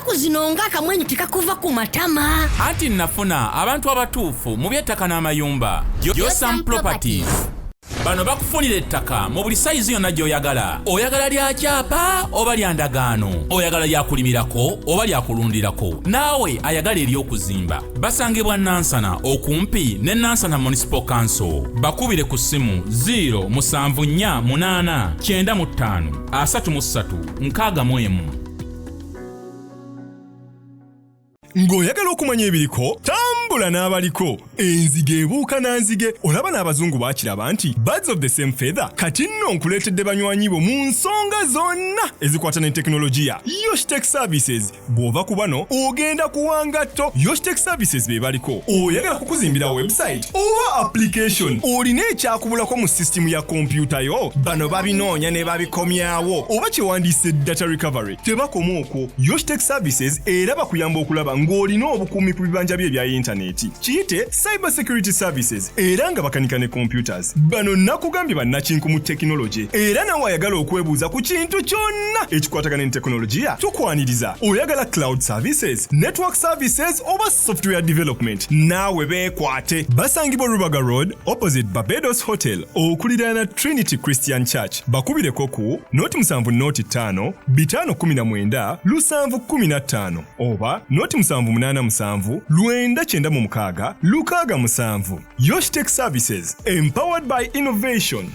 ennaku zino ng'akamwenyu tekakuva ku matama. Anti nafuna abantu abatuufu mu by'ettaka n'amayumba. Yosam Properties. Bano bakufunira ettaka mu buli sayizi yonna gy'oyagala. Oyagala lya kyapa oba lya ndagaano. Oyagala lya kulimirako oba lya kulundirako. Naawe ayagala ery'okuzimba. Basangibwa Nansana okumpi ne Nansana Municipal Council. Bakubire ku ssimu 0748533 Ng'oyagala okumanya ebiriko tambula n'abaliko. Enzige ebuuka na nzige. Olaba n'abazungu baakiraba nti birds of the same feather. Kati nno nkuleetedde banywanyi bo mu nsonga zonna ezikwata ne tekinologiya. Yoshtech Services bw'ova ku bano ogenda kuwangatto. Yoshtech Services be baliko. Oyagala kukuzimbira website oba application. Olina ekyakubulako mu system ya kompyuta yo. Bano babinoonya ne babikomyawo. Oba kyewandiise data recovery. Tebakoma okwo. Yoshtech Services era bakuyamba okulaba ng'olina obukuumi ku bibanja bye ebya intaneti. Kiyite Cyber Security Services era nga bakanika ne computers. Bano nakugambye bannakinku mu tekinologi. Era nawe ayagala okwebuuza ku kintu kyonna ekikwatagana ne tekinologiya. Tukwaniriza. Oyagala cloud services, network services oba software development. Naawe beekwate. Basangibwa Rubaga Road opposite Barbados Hotel okuliraana Trinity Christian Church. Bakubireko ku noti 7 noti 5 519 715 oba noti 787 996 667. Yoshtech Services, empowered by innovation.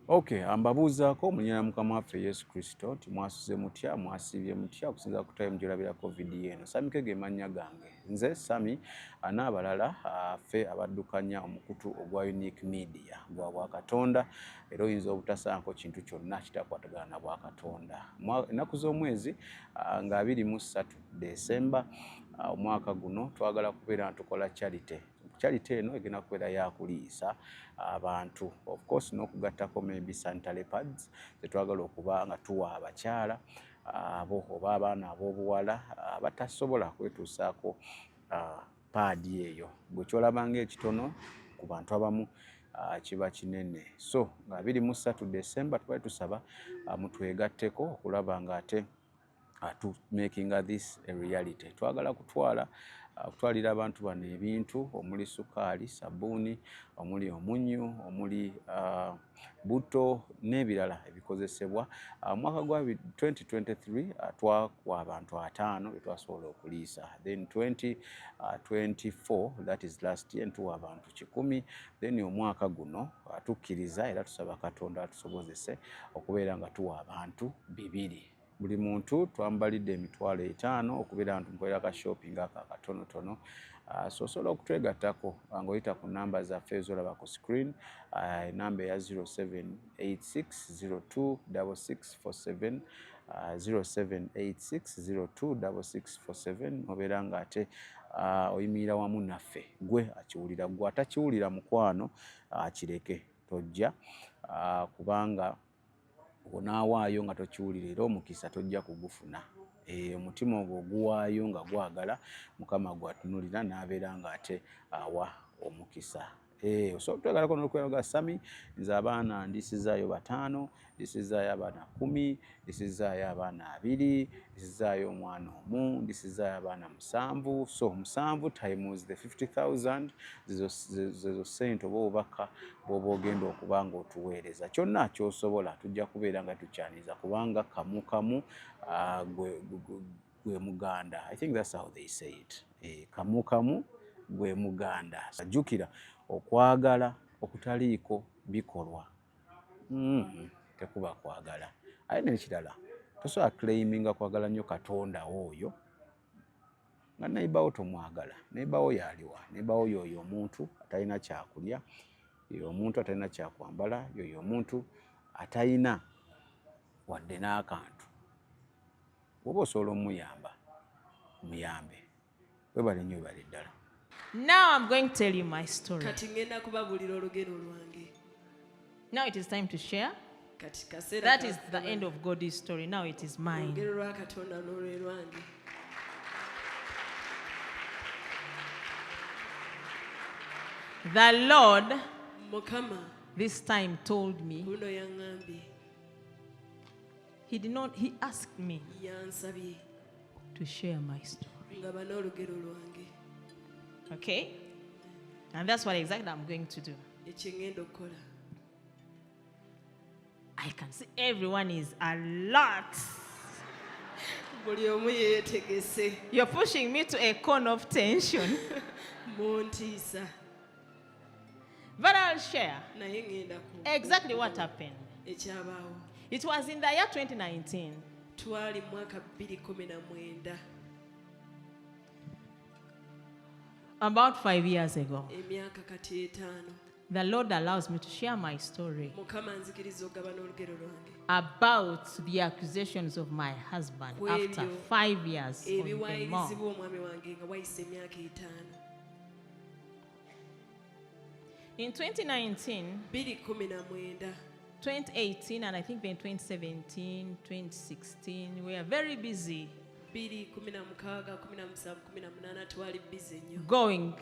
Okay, ambabuuzaako munyana mukama waffe Yesu Kristo nti mwasuze mutya mwasibye mutya okusinza ku time gy'olabira COVID eno. Sami Kege mannya gange. Nze Sami n'abalala ffe abaddukanya omukutu ogwa Unique Media gwa Bwakatonda era oyinza obutasaako kintu kyonna kitakwatagana na Bwakatonda. Ennaku z'omwezi nga 23 Desemba omwaka guno twagala kubeera tukola charity. Charity eno egenda kubeera yakuliisa abantu, of course n'okugattako maybe sanitary pads zetwagala okuba nga tuwa abakyala abo oba abaana ab'obuwala batasobola kwetuusaako paadi eyo. Bwe kyolaba ng'ekitono ku bantu abamu kiba kinene. So nga 23 Desemba tubali tusaba mutwegatteko okulaba nga ate to making this a reality. Twagala kutwalira abantu bano ebintu omuli sukaali, sabbuuni, omuli omunyu, omuli buto n'ebirala ebikozesebwa. Mwaka gwa 2023 twakwa abantu 5 betwasobola okuliisa. Then 2024, that is last year, ntuwa abantu 10. Then omwaka guno tukkiriza era tusaba Katonda atusobozese okubeera nga tuwa abantu 2. Buli muntu twambalidde emitwalo 5 okubeera nti mukolera ka shopping aka katonotono. So osobola okutwegattako ng'oyita ku namba zaffe ezolaba ku screen. Namba eya 0786026647 0786026647 obeera ng'ate oyimirira wamu naffe. Gwe akiwulira, gwe atakiwulira mukwano kireke tojja kubanga onaawaayo nga tokiwulira era omukisa tojja kugufuna. Omutima ogwo oguwaayo nga gwagala Mukama gwatunulira n'abeera ng'ate awa omukisa. Osobola twegalako n'okweraga Sami, nze abaana ndisizaayo 5, ndisizaayo abaana 10, ndisizaayo abaana 2, ndisizaayo omwana 1, ndisizaayo abaana 7. So 7 times the 50,000 zezo sente oba obubaka bw'oba ogenda okuba ng'otuweereza. Kyonna ky'osobola tujja kubeera nga tukyaniza kubanga kamu kamu gwe muganda. I think that's how they say it. Kamu kamu gwe muganda. Jjukira okwagala okutaliiko bikolwa tekuba kwagala. Aye n'ekirala tosobola claiminga kwagala nnyo Katonda oyo nga neighbor tomwagala. Neighbor wo yaliwa? Neighbor wo yoyo omuntu atalina kyakulya, yoyo omuntu atalina kyakwambala, yoyo omuntu atalina wadde n'akantu. Woba osobola omuyamba, muyambe. Webale nnyo, webale ddala. Now I'm going to tell you my story. Now it is time to share. That is the end of God's story. Now it is mine. The Lord this time told me He asked me yansabye to share my story. nga ban'olugero lwange Okay? And that's what exactly I'm going to do. ekye ngenda okukola. I can see everyone is alert. Buli omu yeetegese You're pushing me to a corner of tension. muntiisa But I'll share naye ngenda ku exactly what happened. ekyabaawo. It was in the year 2019. Twali mu mwaka 2019 About 5 years ago. emyaka kati 5 The Lord allows me to share my story Mukama nzikiriza okugaba n'olugero lwange about the accusations of my husband after 5 years on the ebiwaayirizi mom. bw'omwami wange nga wayise emyaka 5. In 2019, 2019 2018, and I think then 2017, 2016, we are very busy 2016 17 18 twali bize nnyo going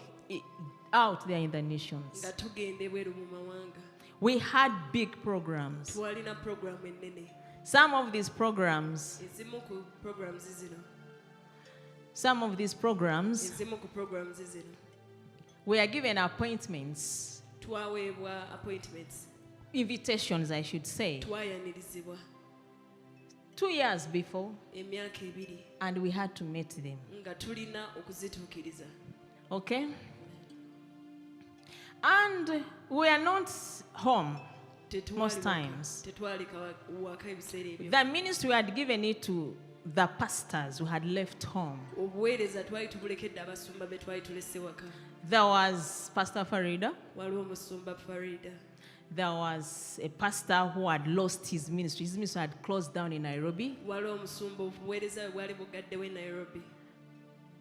out there in the nations. nga tugenda ebweru mu mawanga. We had big programs. Twalina programu ennene. Some of these programs, Ezimu ku programs zino we are given appointments, twaweebwa appointments, invitations, I should say, twayanirizibwa 2 years before, emyaka 2 and we had to meet them. nga tulina okuzituukiriza. Okay? And we are not home most times. Tetwali waka ebiseera ebyo. The ministry had given it to the pastors who had left home. Obuweereza twali tubulekedde abasumba be twali tulese waka. There was Pastor Farida. Waliwo omusumba Farida. There was a pastor who had lost his ministry. His ministry had closed down in Nairobi. Waliwo omusumba obuweereza bwe bwali bugaddewo e Nairobi.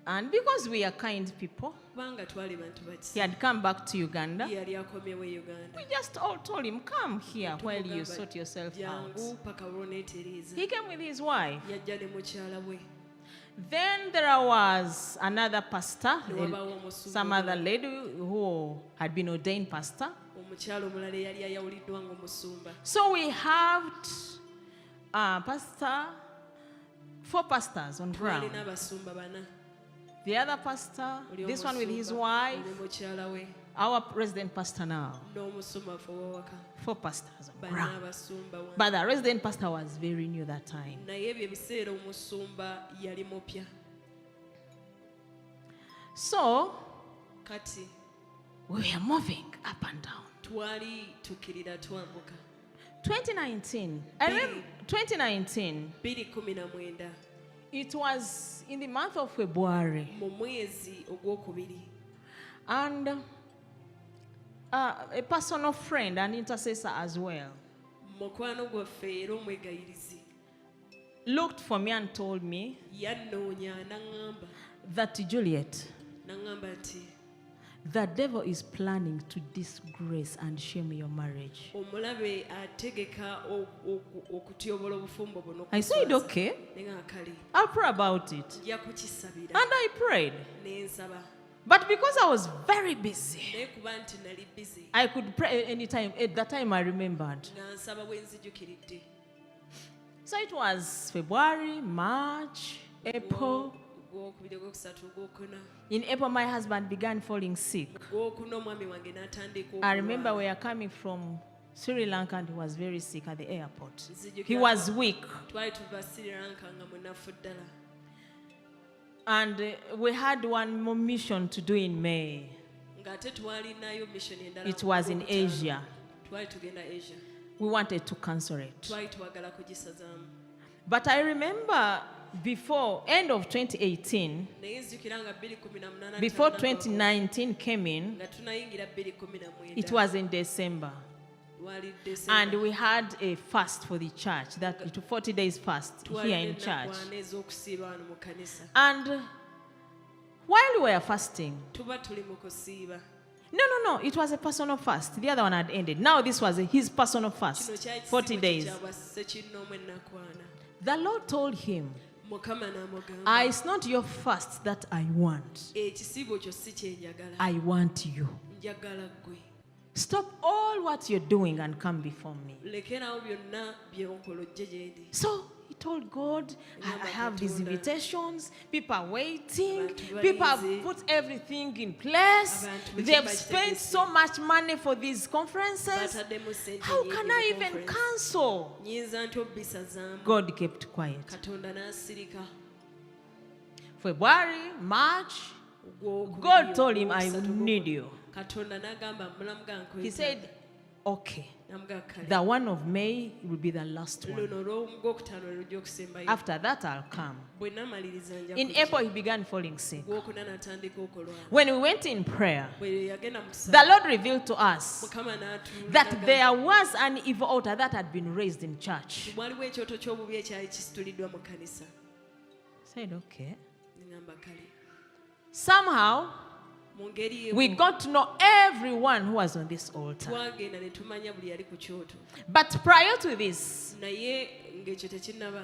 And because we are kind people, Kubanga twali bantu he baki. had come back to Uganda. Yali akomyewo e Uganda. We just all told him, come here while you sort yourself out. Jangu paka w'oneetereeza. He came with his wife. Yajja ne mukyala we. Then there was another pastor, Wabawo omusumba some other lady who had been ordained pastor. omukyala omulala eyali ayawuliddwa ng'omusumba. So we had 4 pastors on ground. Twalina abasumba 4. The other pastor, Oli this one with his omusumba, wife, oli mukyala we our resident pastor now. n'omusumba ffe ow'awaka. 4 pastors on 4 ground. abasumba 1. But the resident pastor was very new that time. Naye ebyo ebiseera omusumba yali mupya. So Kati we were moving up and down. twali tukkirira twambuka. 2019, I remember 2019, 2019 it was in the month of February. mu mwezi ogwokubiri. And a personal friend, an intercessor as well, mukwano gwaffe era omwegayirizi looked for me and told me yannoonya n'aŋŋamba that, Juliet, nti the devil is planning to disgrace and shame your marriage. omulabe ategeka okutyobola obufumbo buno. I said, okay, Kale I'll pray about it. nja kukisabira And I prayed. ne nsaba. But because I was very busy, Naye kuba nti nali busy I could pray anytime. At that time, I remembered. nga nsaba bwe nzijukiridde. So it was February, March, April. Gwokubiri, ogwokusatu, ogwokuna. In April, my husband began falling sick. Gwokuna omwami wange n'atandika I remember okulwala. we are coming from Sri Lanka and he was very sick at the airport. Nzijukira He was weak. twali tuva Sri Lanka nga munafu ddala. And we had one more mission to do in May. Ng'ate twalinayo mission endala. It was in mu Asia. Twali tugenda Asia. We wanted to cancel it. Twali twagala kugisazaamu. But I remember before end of 2018, Naye nzijukira nga 2018 before 2019 came in, nga tunayingira 2019. it was in December. Lwali December. And we had a fast for the church, that 40 days fast here in church. Twalina ez'okusiiba wano mu kanisa. And while we were fasting, Tuba tuli mu kusiiba. no, it was a personal fast. The other one had ended. Now this was his personal Kino fast, kyali 40 kisiibo days. kya bassekinnoomu ennakwana. The Lord told him, Mukama n'amugamba. it's not your fast that I want. Ekisiibo kyo si kyenjagala. I want you. Njagala ggwe. Stop all what you're doing and come before me. Lekerawo byonna by'onkola ojje gye ndi. So told God, I have these Katonda. invitations, people are waiting, Abantu people have balinze. put everything in place, Abantu they've bwe spent kibakitegese. so much money for these conferences. Bataddemu ssente How nnyingi can mu I even conference. cancel? Nyinza ntya obbisazaamu? God kept quiet. Katonda n'asirika. February, March, Ogwokubiri, God told him, I ogwokusatu, need you. Katonda n'agamba mulamu gankwetaaga. He said, okay, N'amugaa kale. the 1 of May will be the last one. Luno olw'ogwokutaano lwe lujja okusembayo. After that, I'll come. Bwe namaliriza nja In kujja. April, he began falling sick. Gwokuna n'atandika okulwala. When we went in prayer, Bwe yagenda mu kusaba, the Lord revealed to us Mukama n'atuula that n'agamba, there was an evil altar that had been raised in church. waliwo ekyoto ky'obubi ekyali kisituliddwa mu kkanisa. I said, okay. Ngamba kale. Somehow, Mu ngeri we emu, got to know everyone who was on this altar. twagenda ne tumanya buli yali ku kyoto. But prior to this, Naye ng'ekyo tekinnaba.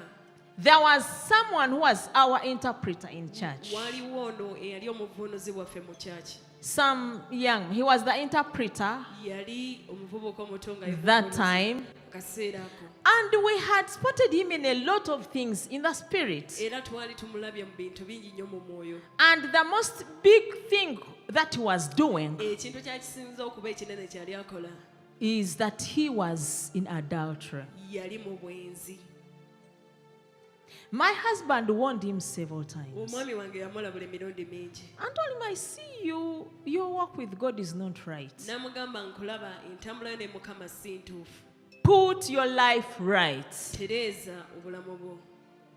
there was someone who was our interpreter in church. Waliwo ono eyali omuvuunuzi waffe mu kyaki. Some young, he was the interpreter Yali omuvubuka omuto nga ye that muvuunuzi time. akaseera ako. And we had spotted him in a lot of things in the spirit. Era twali tumulabye mu bintu bingi nnyo mu mwoyo. And the most big thing that he was doing Ekintu kyakisinza okuba ekinene kyali akola is that he was in adultery. yali mu bwenzi. My husband warned him several times Omwami wange yamulabula emirundi mingi. and told him, I see you, your walk with God is not right. N'amugamba nkulaba entambula yo ne Mukama si ntuufu. Put your life right. Tereeza obulamu bwo.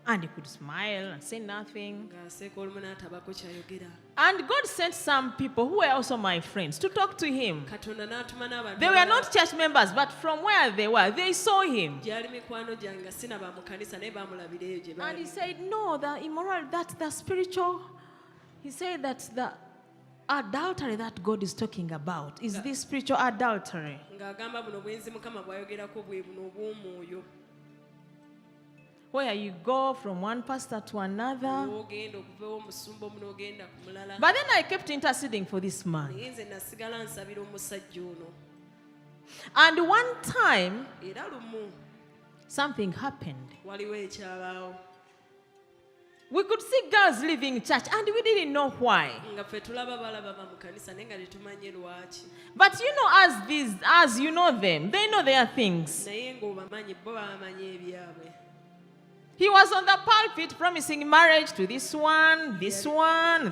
And he could smile and say nothing. Ng'aseeka olumu n'atabako kyayogera. And God sent some people who were also my friends to talk to him. Katonda n'atuma n'abantu They were abalala. not church members, but from where they were, they saw him. Gyali mikwano gyange sina ba mu kanisa naye baamulabira eyo gye And he baali. said, no, the immoral, that the spiritual, he said that the adultery that God is talking about is this spiritual adultery. Ng'agamba buno bwenzi Mukama bw'ayogerako bwe buno obw'omwoyo. Where you go from one pastor to another. Ogenda okuva omusumba omu n'ogenda ku mulala. But then I kept interceding for this man. Naye nze nasigala nsabira omusajja ono. And one time, Era lumu something happened. waliwo ekyabaawo. We could see girls leaving church and we didn't know why. Nga ffe tulaba balaba ba mu kanisa naye nga tetumanye lwaki. But you know, as you know them, they know their things. Naye ng'obamanyi bo bamanyi ebyabwe. He was on the pulpit promising marriage to this one,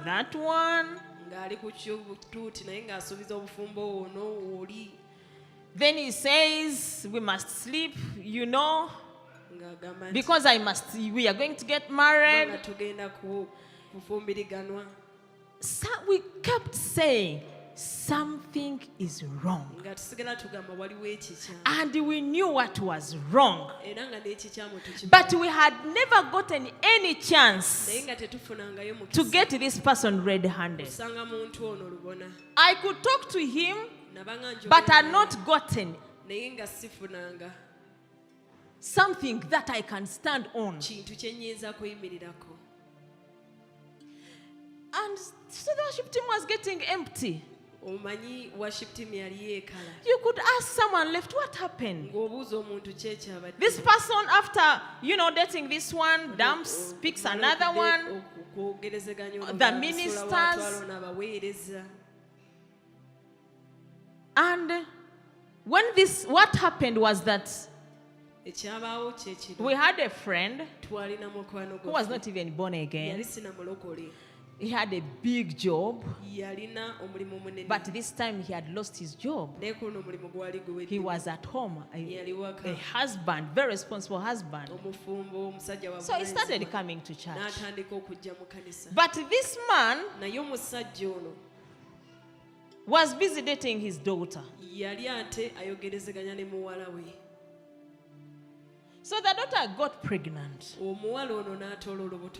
that one. Ng'ali ku ky'obutuuti naye ng'asuubiza obufumbo ono oli. Then he says, we must sleep, you know, Ng'agamba nti because we are going to get married. nga tugenda kufumbiriganwa. So we kept saying, something is wrong. Nga tusigala tugamba waliwo ekikyamu. And we knew what was wrong. Era nga n'ekikyamu tukimanyi. But we had never gotten any chance Naye nga tetufunangayo to mukisa. get this person red-handed. Osanga muntu ono lubona. I could talk to him, Nabanga njogera but had naye, not gotten naye nga sifunanga something that I can stand on. kintu kye nnyinza kuyimirirako. And so the worship team was getting empty. Omanyi worship team yali yeekala. You could ask someone left, what happened? Ng'obuuza omuntu kyekyabadde. This person, after, dating this one, dumps, picks another one. Okwogerezeganya ono The n'asula ministers. w'atwala ono abaweereza. And what happened was that Ekyabaawo kye kino. we had a friend Twalina mukwano who was gwaffe. not even born again. Yali sina mulokole. He had a big job, Yalina omulimu munene. but this time he had lost his job. Naye kuno omulimu gwali guwedde. He was at home, Yali waka. a husband, very responsible husband. Omufumbo omusajja wa So he bulenzi. started coming to church. N'atandika okujja mu kanisa. But this man Naye omusajja ono was busy dating his daughter. yali ate ayogerezeganya ne muwala we. So the daughter got pregnant. Omuwala ono n'atoola olubuto.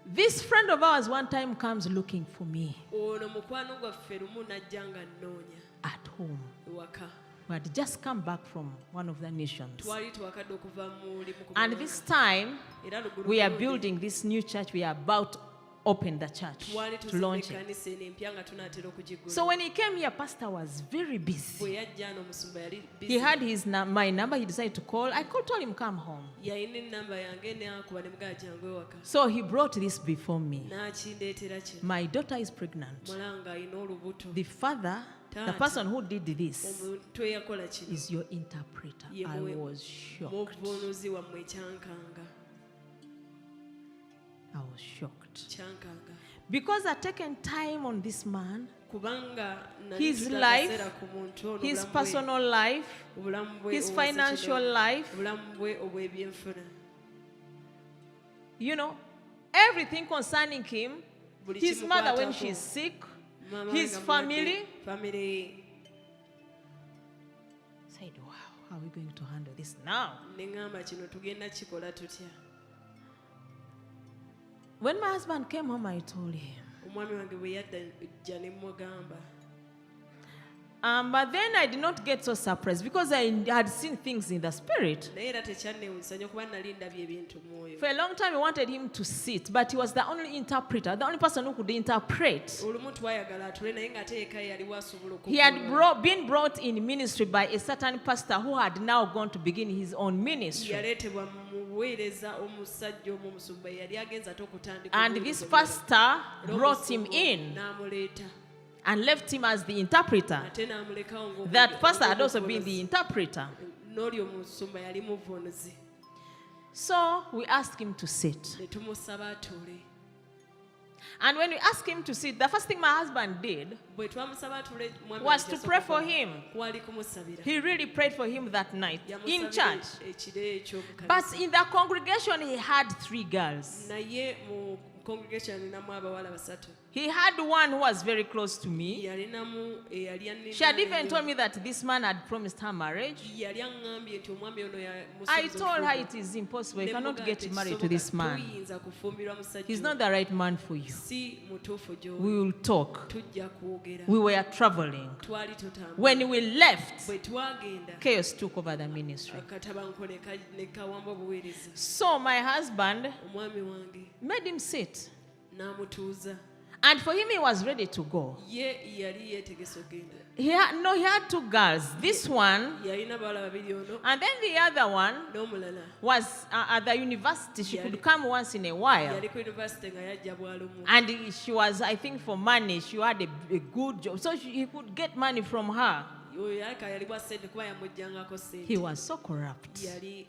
This friend of ours one time comes looking for me Ono mukwano gwaffe lumu n'ajja nga nnoonya at home. ewaka. We had just come back from one of the nations. Twali twakadde okuva mu limu ku And mawanga. this time, Era lugulu we are bulungi. building this new church. We are about open the church, twali to tuzimba launch it. ekkanisa eno empya nga tunaatera okugigula. So when he came here, pastor was very busy. bwe yajja ano omusumba yali He had my number. He decided to call. I told him, come home. yalina ennamba yange n'akuba ne mugaa jangu ewaka So he brought this before me. n'akindeetera kino. My daughter is pregnant. Mulanga alina olubuto. The father, the person who did this, omuntu eyakola kino is your interpreter. Ye I mwe- was shocked. mubuunuzi wammwe ekyankanga. I was shocked. Kyankanga. Because I'd taken time on this man, Kubanga nali his ntudde life, akaseera ku muntu ono, his obulamu bwe- personal life, obulamu bwe his obwa financial sekino, life. obulamu bwe obw'ebyenfuna. You know, everything concerning him, Buli his mother when kimukwatako. she's sick, Mama his nga family. mulwadde, family. Said, wow, how are we going to handle this now? Ne ŋŋamba kino tugenda kikola tutya. When my husband came home, I told him. Omwami wange bwe yajja ne mmugamba. But then I did not get so surprised because I had seen things in the spirit. Naye era tekyannewuunyisa nnyo kuba nali ndabye ebintu mu mwoyo. For a long time, we wanted him to sit, but he was the only interpreter, the only person who could interpret. Olumu twayagala atule naye ng'ate eka yaliwo asobola He had okubuulira. been brought in ministry by a certain pastor who had now gone to begin his own ministry. Yaleetebwa mu buweereza omusajja omu omusumba yali agenza ate okutandika And obuweereza this obulala. pastor Era brought him omusumba in n'amuleeta and left him as the interpreter. ate n'amulekawo ng'omu- That pastor had also been ng'omuvunuzi. the interpreter. N'oli omusumba yali muvunuzi. So we asked him to sit. Ne tumusaba atuule. And when we asked him to sit, the first thing my husband did Bwe twamusaba atuule, mwami was wange to pray for yasooka him. kwali kumusabira. He really prayed for him that night in Yamusabira church. ekire ekyomukanisa. But in the congregation, he had 3 girls. Naye mu congregation alinamu abawala basatu. He had one who was very close to me. Yalinamu eyali annina She had even ennyo. told me that this man had promised her marriage. Yali aŋŋambye nti omwami ono I told her it is impossible. You cannot get married to this man. Tuyinza kufumbirwa musajja He's oyo. not the right man for you. Si mutuufu gy'oli. We will talk. Tujja kwogera. We were traveling. Twali tutambula. When we left, Bwe twagenda chaos took over the ministry. akatabanko ne kawamba obuweereza. So my husband Omwami wange made him sit. n'amutuuza. And for him, he was ready to go. Ye yali yeetegese okgenda. He had 2 girls. This one, Yalina bawala babiri ono and then the other one n'omulala. was at the university. She could come once in a while. Yali ku university nga yajja bwalumu. And she was, I think, for money. She had a good job. So he could get money from her. Oyo alika yali bwa ssente kuba yamuggyangako ssente. He was so corrupt. Yali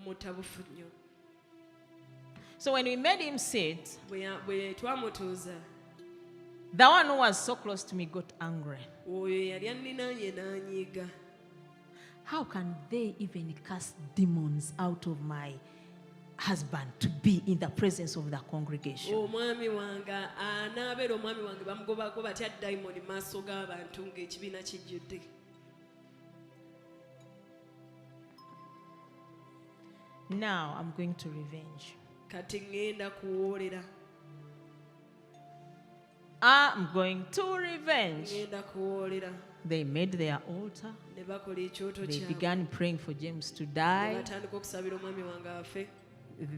mutabufu nnyo. So when we made him sit, Bwe twamutuuza, the one who was so close to me got angry. oyo yali anninaanye n'anyiiga. How can they even cast demons out of my husband to be in the presence of the congregation? Omwami wange anaabeera omwami wange bamugobako batya dayimoni mu maaso g'abantu ng'ekibiina kijjudde. Now I'm going to revenge. Kati ŋŋenda kuwoolera. I'm going to revenge. Ŋŋenda kuwoolera. They made their altar. Ne bakola ekyoto They kyabwe. began praying for James to Ne die. batandika okusabira omwami wange afe.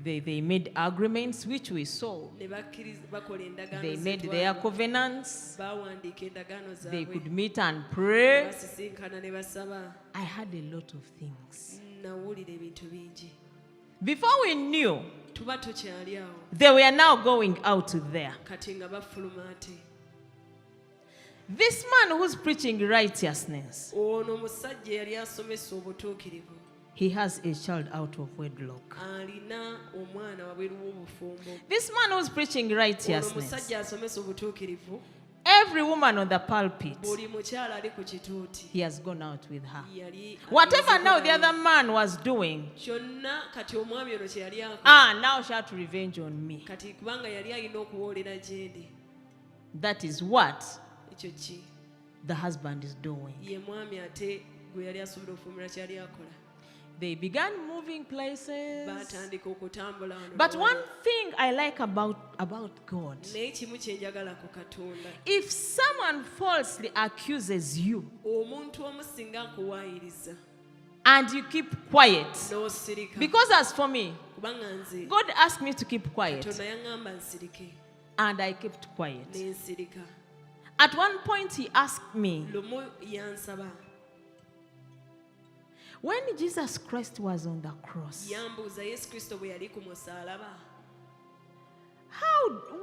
They made agreements, which we saw. Ne bakola endagaano They made z'etwala. their covenants. Bawandiika endagaano They zaabwe. could meet and pray. Basisinkana ne basaba. I had a lot of things. Nawulira ebintu bingi. Before we knew, Tuba tokyali awo. they were now going out there. Kati nga bafuluma ate. This man who's preaching righteousness, Ono omusajja yali asomesa obutuukirivu. he has a child out of wedlock. Alina omwana wabweru w'obufumbo. This man who's preaching Ono righteousness, omusajja asomesa obutuukirivu. every woman on the pulpit, Buli mukyala ali ku kituuti. he has gone out with her. Yali Whatever now the other man was doing, kyonna kati omwami ono kye yali akola. now she had to revenge on me. Kati kubanga yali alina okuwoolera gyendi. That is what Ekyo ki? the husband is doing. Ye mwami ate gwe yali asuubira okufuumira kyali akola. They began moving places. Baatandika okutambula wano But ne one wano. thing I like about God, Naye kimu kye njagala ku Katonda. if someone falsely accuses you Omuntu omu singa nkuwaayiriza and you keep quiet, n'osirika. because as for me, Kubanga nze God asked me to keep quiet. Katonda yaŋŋamba nsirike. And I kept quiet. Nensirika. At one point, he asked me, Lumu yansaba. when Jesus Christ was on the cross, Yambuuza Yesu Kristo bwe yali ku musaalaba.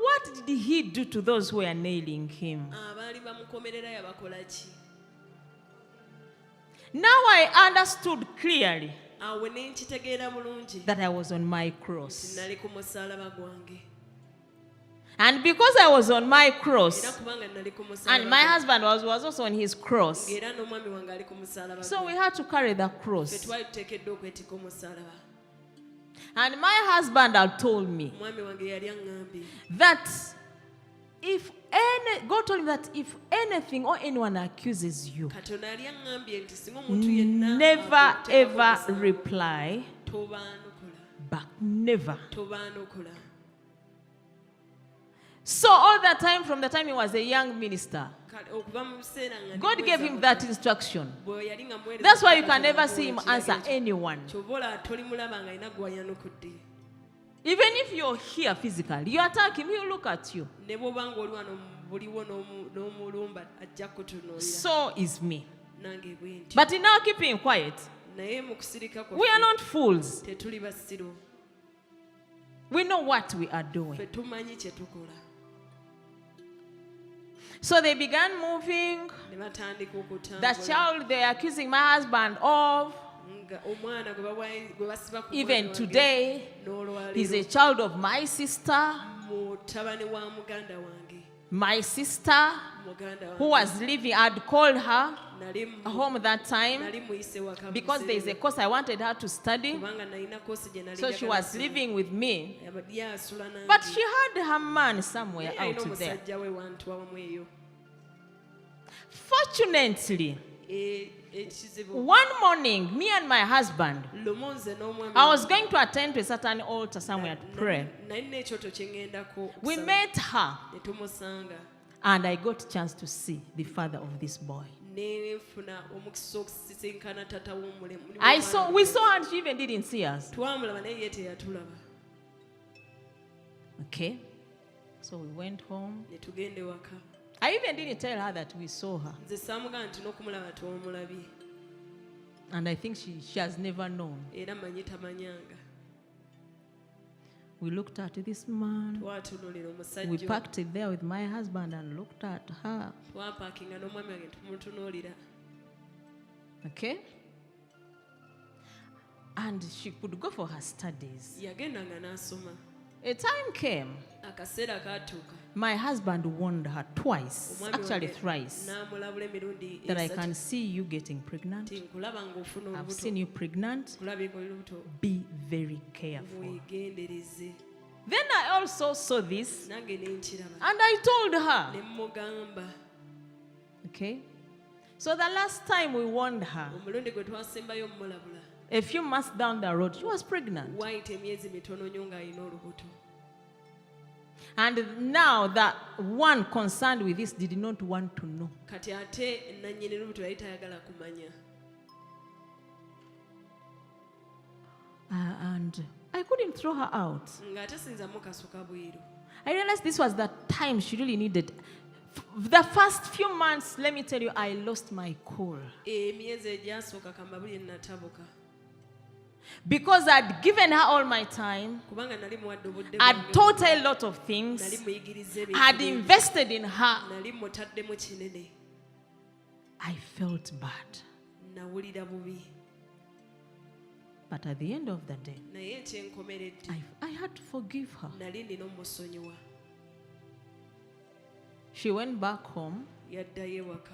what did he do to those who were nailing him? Abaali bamukomerera yabakola ki? Now I understood clearly Awo ne nkitegeera bulungi. that I was on my cross. Nali ku musaalaba gwange. And because I was on my Era cross, kubanga nali ku musaalaba. and my husband was also on his cross, Era n'omwami wange ali ku musaalaba. so we had to carry the Ffe cross. twali tuteekeddwa okwetika omusaalaba. And my husband had told me Omwami wange yali aŋŋambye. that God told me that if anything or anyone accuses you, Katonda yali aŋŋambye nti singa omuntu yenna never akuteekako ever omusango, reply tobaanokola. back. Never. Tobaanokola. So all that time, from the time he was a young minister, Kale okuva mu biseera nga God gave him that instruction. bwe yali nga muweereza That's why you Katonda can never amuwa see him ekiragiro answer ekyo. anyone. Ky'oba olaba tolimulaba ng'alina gwayanukudde. Even if you're here physically, you attack him, he'll look at you. Ne bw'oba ng'oli wano buliwo n'omulumba ajja kutunuulira. So is me. Nange bwe ntyo. But in our keeping quiet, Naye mu kusirika kwaffe, we are not fools. tetuli basiru. We know what we are doing. Ffe tumanyi kye tukola. So they began moving. Ne batandika okutambula. The child they're accusing my husband of, Nga omwana gwe basiba ku even mwana wange, today, n'olwaleero, is a child of my sister. mutabani wa muganda wange. My sister, Muganda who wange. was living, I'd called her Nali home that time muyise waka because mu there is a kiseera course I wanted her to study. kubanga nalina koosi gye nali So she njagala was kusoma. living with me. Yabadde asula nange. But she had her man somewhere Naye alina out there. omusajja we wantu wamu eyo. Fortunately, Ekizibu. one morning, me and my husband, Lumu nze n'omwami I was going to attend to a certain altar somewhere to pray. nalina ekyoto kye ŋŋendako We okusaba. met her, Ne tumusanga. and I got a chance to see the father of this boy. Ne nfuna omukisa okusisinkana tata w'omulemu. We saw her, and she even didn't see us. Twamulaba naye ye teyatulaba. Okay? So we went home. Ne tugenda ewaka. I even didn't tell her that we saw her. Nze saamugamba nti n'okumulaba twamulabye. And I think she has never known. Era manyi tamanyanga. We looked at this man. Twatunuulira omusajja. We parked it there with my husband and looked at her. Twapaakinga n'omwami wange tumutunuulira. Okay? And she could go for her studies. Yagendanga n'asoma. A time came, Akaseera kaatuuka. my husband warned her twice, Omwami actually wange thrice, n'amulabula emirundi that I esatu. can see you getting pregnant. Nti nkulaba ng'ofuna I've olubuto. seen you pregnant. Nkulabye ng'olubuto. Be very careful. Weegendereze. Then I also saw this Nange ne nkiraba. and I told Ne her. mmugamba. Okay? So the last time we warned her, Omulundi gwe twasembayo mmulabula. a few months down the road, she was pregnant. Wayita emyezi mitono nnyo ng'alina olubuto. And now the one concerned with this did not want to know. Kati ate nannyini lubuto yali tayagala kumanya. And I couldn't throw her out. Ng'ate sinzamu kasuka bweru. I realized this was the time she really needed. The first few months, let me tell you, I lost my cool. Emyezi egyasooka kambabuli natabuka. Because I'd given her all my time, Kubanga nali muwadde obudde I'd bwange taught her a bwonna. lot of Nali things, muyigiriza ebintu I'd bingi. invested in her. Nali mutaddemu kinene. I felt bad. Nawulira bubi. But at the end of the day, Naye ekyenkomeredde. I had to forgive her. Nali nina omusonyiwa. She went back home Yaddayo ewaka.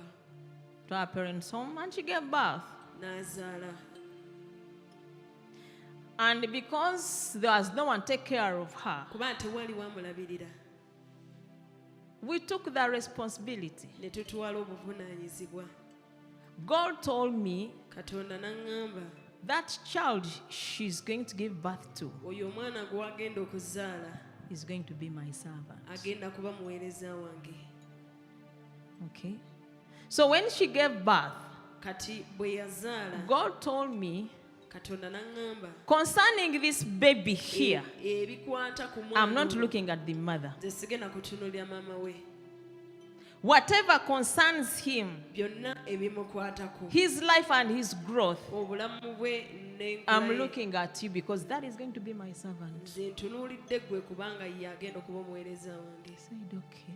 to her parents' home and she gave birth. N'azaala. And because there was no one to take care of her, Kuba tewali wamulabirira. we took the responsibility. Ne tutwala obuvunaanyizibwa. God told me Katonda n'aŋŋamba. that child she's going to give birth to Oyo omwana gwe wagenda okuzaala is going to be my servant. agenda kuba muweereza wange. Okay? So when she gave birth, Kati bwe yazaala God told me katonda n'aŋŋamba concerning this baby here, ebikwata ku I'm not mwana looking at the mother. nze sigenda kutunuulira maama we Whatever concerns him, byonna ebimukwatako his life and his growth, obulamu bwe I'm n'enkola ye looking at you because that is going to be my servant. nze ntunuulidde ggwe kubanga ye agenda okuba omuweereza wange I said, okay.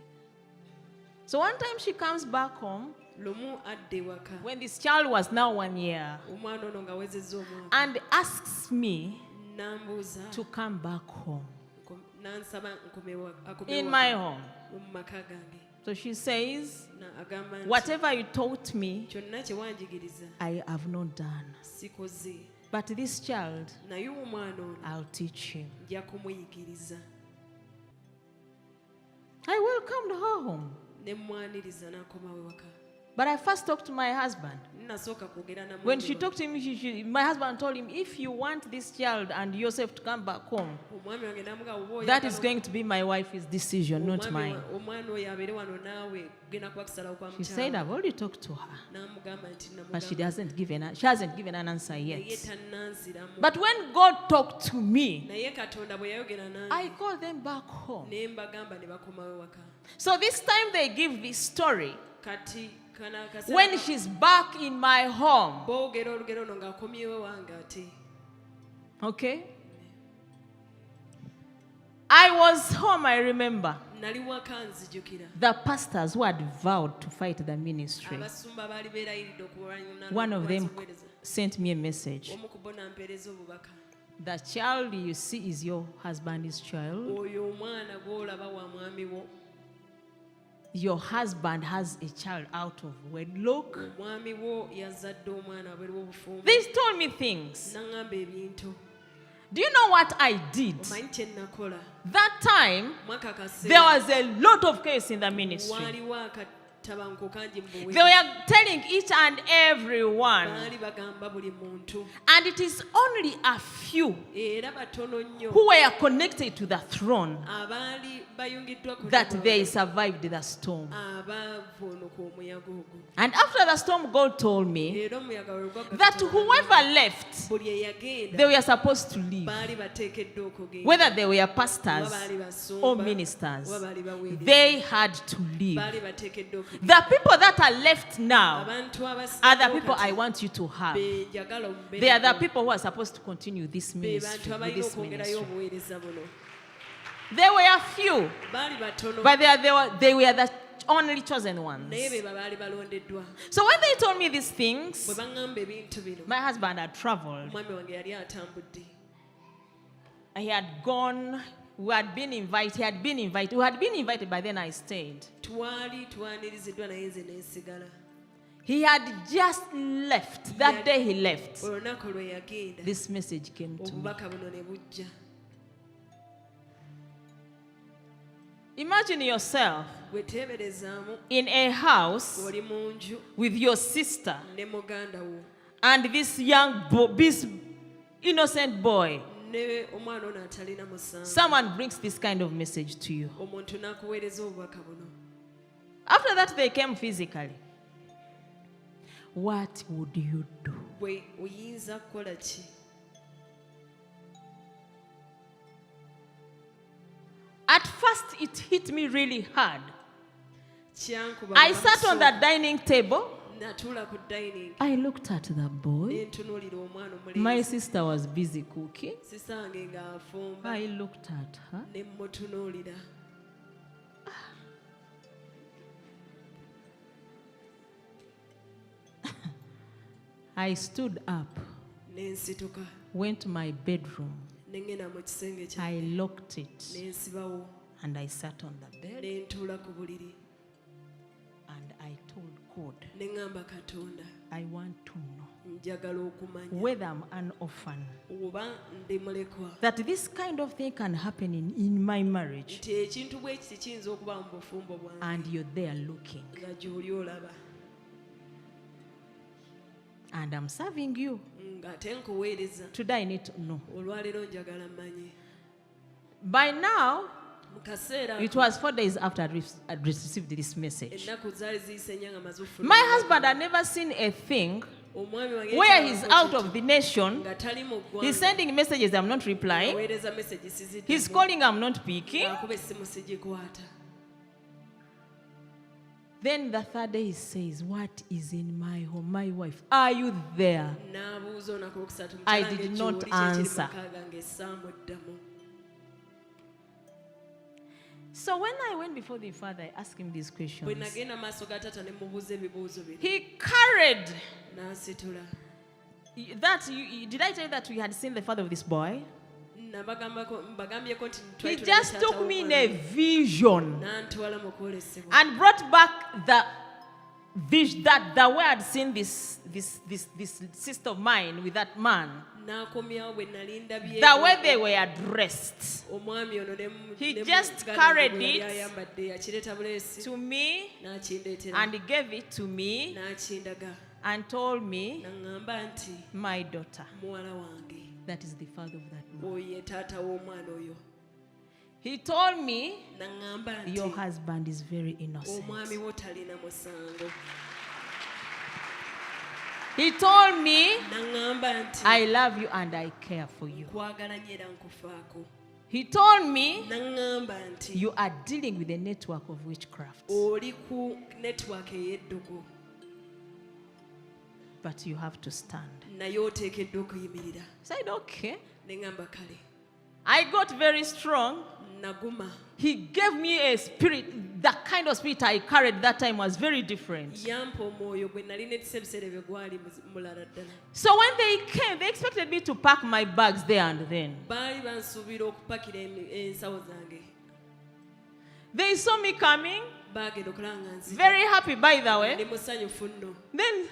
So one time she comes back home lumu adda ewaka when this child was now 1 year omwana ono ng'awezezza omwaka and asks me n'ambuuza to come back home n'ansaba in my home. mu maka gange So she says, agamba nti whatever you taught me, kyonna kye wanjigiriza I have not done. sikoze But this child, naye omwana ono I'll teach him. nja kumuyigiriza I welcomed her home. ne mwaniriza n'akomawo ewaka But I first talked to my husband. nasooka kwogera na When she talked to him, my husband told him, if you want this child and yourself to come back home, omwami wange n'amugamba that is going to be my wife's decision, not mine. omwana oyo abeere wano naawe genda kuba kusalawo kwa She said, mukyala I've already talked to her, n'amugamba nti but she hasn't given an answer naye yet. tannanziramu But when God talked to me, naye katonda bwe yayogera nange I called them back home. ne mbagamba ne bakomawo ewaka So this time they give this story kati kana when she's back in my home. boogera olugero ono ng'akomyewo wange ate Okay? I was home, I remember. nali waka nzijukira The pastors who had vowed to fight the ministry, abasumba baali beerayiridde okulwanyuna one of them obuweereza. sent me a message. omu ku bo nampeereza obubaka The child you see is your husband's child. oyo omwana gw'olaba wa mwami wo Your husband has a child out of wedlock. omwami wo yazadde omwana wabweri w'obufumbo They told me things. naŋŋamba ebintu Do you know what I did? omanyi kye nakola That time, mwaka there kaseera was a lot of chaos in the ministry. waaliwo akatabanko kangi mu They buwe were telling each and everyone, baali bagamba buli muntu and it is only a few era batono nnyo who were connected to the throne abaali bayungiddwa ku that Lord, they survived the storm. abaavonoka omuyaga ogwo And after the storm, God told me era omuyaga bwe gwaggwa that Katonda whoever left, buli eyagenda they were supposed to leave. baali bateekeddwa okugenda Whether they were oba pastors baali basumba or ministers, oba baali baweereza they had to leave. baali bateekeddwa okugenda The people that are left now abantu are the people I want you to have. be njagala omubeere They are the nabo. people who are supposed to continue this be ministry. bantu With abalina this okwongerayo ministry. obuweereza buno There were few, baali batono but they were the only chosen ones. naye be baali balondeddwa So when they told me these bwe things, baŋŋamba ebintu bino my husband had traveled. omwami wange yali atambudde He had gone. We had been invited. He had been invited. We had been invited, by then I stayed. twali twaniriziddwa naye nze neesigala He had just left. That day he left. olunaku lwe yagenda This message came to me. obubaka buno ne bujja Imagine yourself weteeberezaamu in a house oli mu nju with your sister ne muganda wo and this this innocent boy. ne omwana ono atalina musango Someone brings this kind of message to you. omuntu n'akuweereza obubaka buno After that, they came physically. What would you do? bwe oyinza kukola ki At first, it hit me really hard. kyankuba I sat on the dining table. natuula ku dining I looked at the boy. ne ntunuulira omwana My omulenzi sister was busy cooking. sisange ng'afumba I looked at her. ne mutunuulira I stood up, ne nsituka went to my bedroom. ne ŋŋenda mu kisenge I kyange locked it, ne nsibawo and I sat on the bed, ne ntuula ku buliri and I told God, ne ŋŋamba katonda I want to know njagala okumanya whether I'm an orphan, oba ndi mulekwa that this kind of thing can happen in my marriage, nti ekintu bwe kiti kiyinza okuba mu bufumbo bwange and you're there looking, nga gy'oli olaba and I'm serving you. ng'ate nkuweereza Today I need to know. olwaleero njagala mmanye By now, mu kaseera it was 4 days after I'd received this message. ennaku zaali ziyise nnya nga maze My husband had never seen a thing where he's out of the nation, he's sending messages, I'm not replying. He's calling, I'm not picking. Then the third day he says, what is in my home? My wife, are you there? I did not answer. So when I went before the father, I asked him these questions. He carried that. Did I tell you that we had seen the father of this boy? He just took me in a vision and brought back the vision that the way I'd seen this sister of mine with that man. The way they were dressed. He just carried it to me and he gave it to me and told me, my daughter, that is the father of that man. He told me, your husband is very innocent. He told me, I love you and I care for you. He told me, you are dealing with a network of witchcraft. But you have to stand. I said, okay. I got very strong. He gave me a spirit. The kind of spirit I carried that time was very different. So when they came, they expected me to pack my bags there and then. They saw me coming, very happy by the way. Then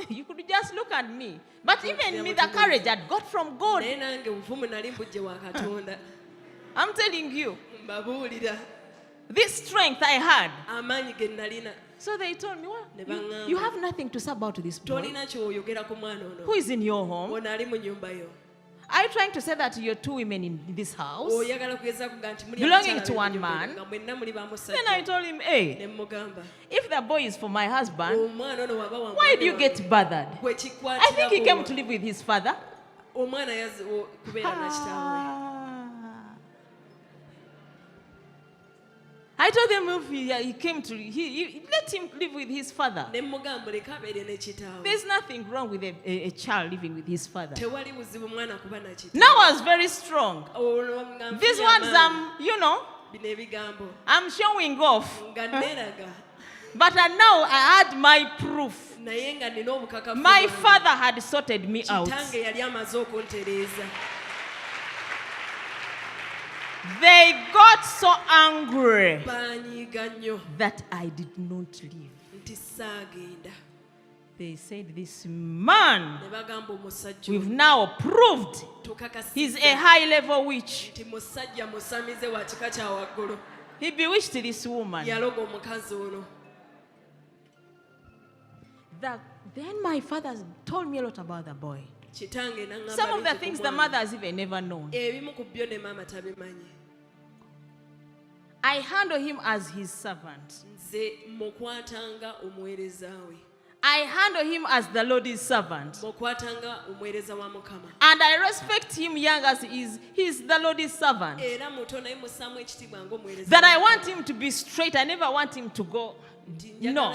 you could just look at me. But even me, the courage I got from God. I'm telling you, this strength I had. So they told me, well, you have nothing to say about this boy who is in your home. Are you trying to say that you're two women in this house belonging to one man? Then I told him, hey, if the boy is for my husband, why do you get bothered? I think he came to live with his father. I told him if he came to, let him live with his father. There's nothing wrong with a child living with his father. Now I was very strong. These ones, I'm showing off. But now I had my proof. My father had sorted me out. They got so angry that I did not leave. They said, this man, we've now proved he's a high-level witch. He bewitched this woman. Then my father told me a lot about the boy. Some of the things the mother has even never known. I handle him as his servant. I handle him as the Lord's servant. And I respect him young as he's the Lord's servant. That I want him to be straight. I never want him to go. No.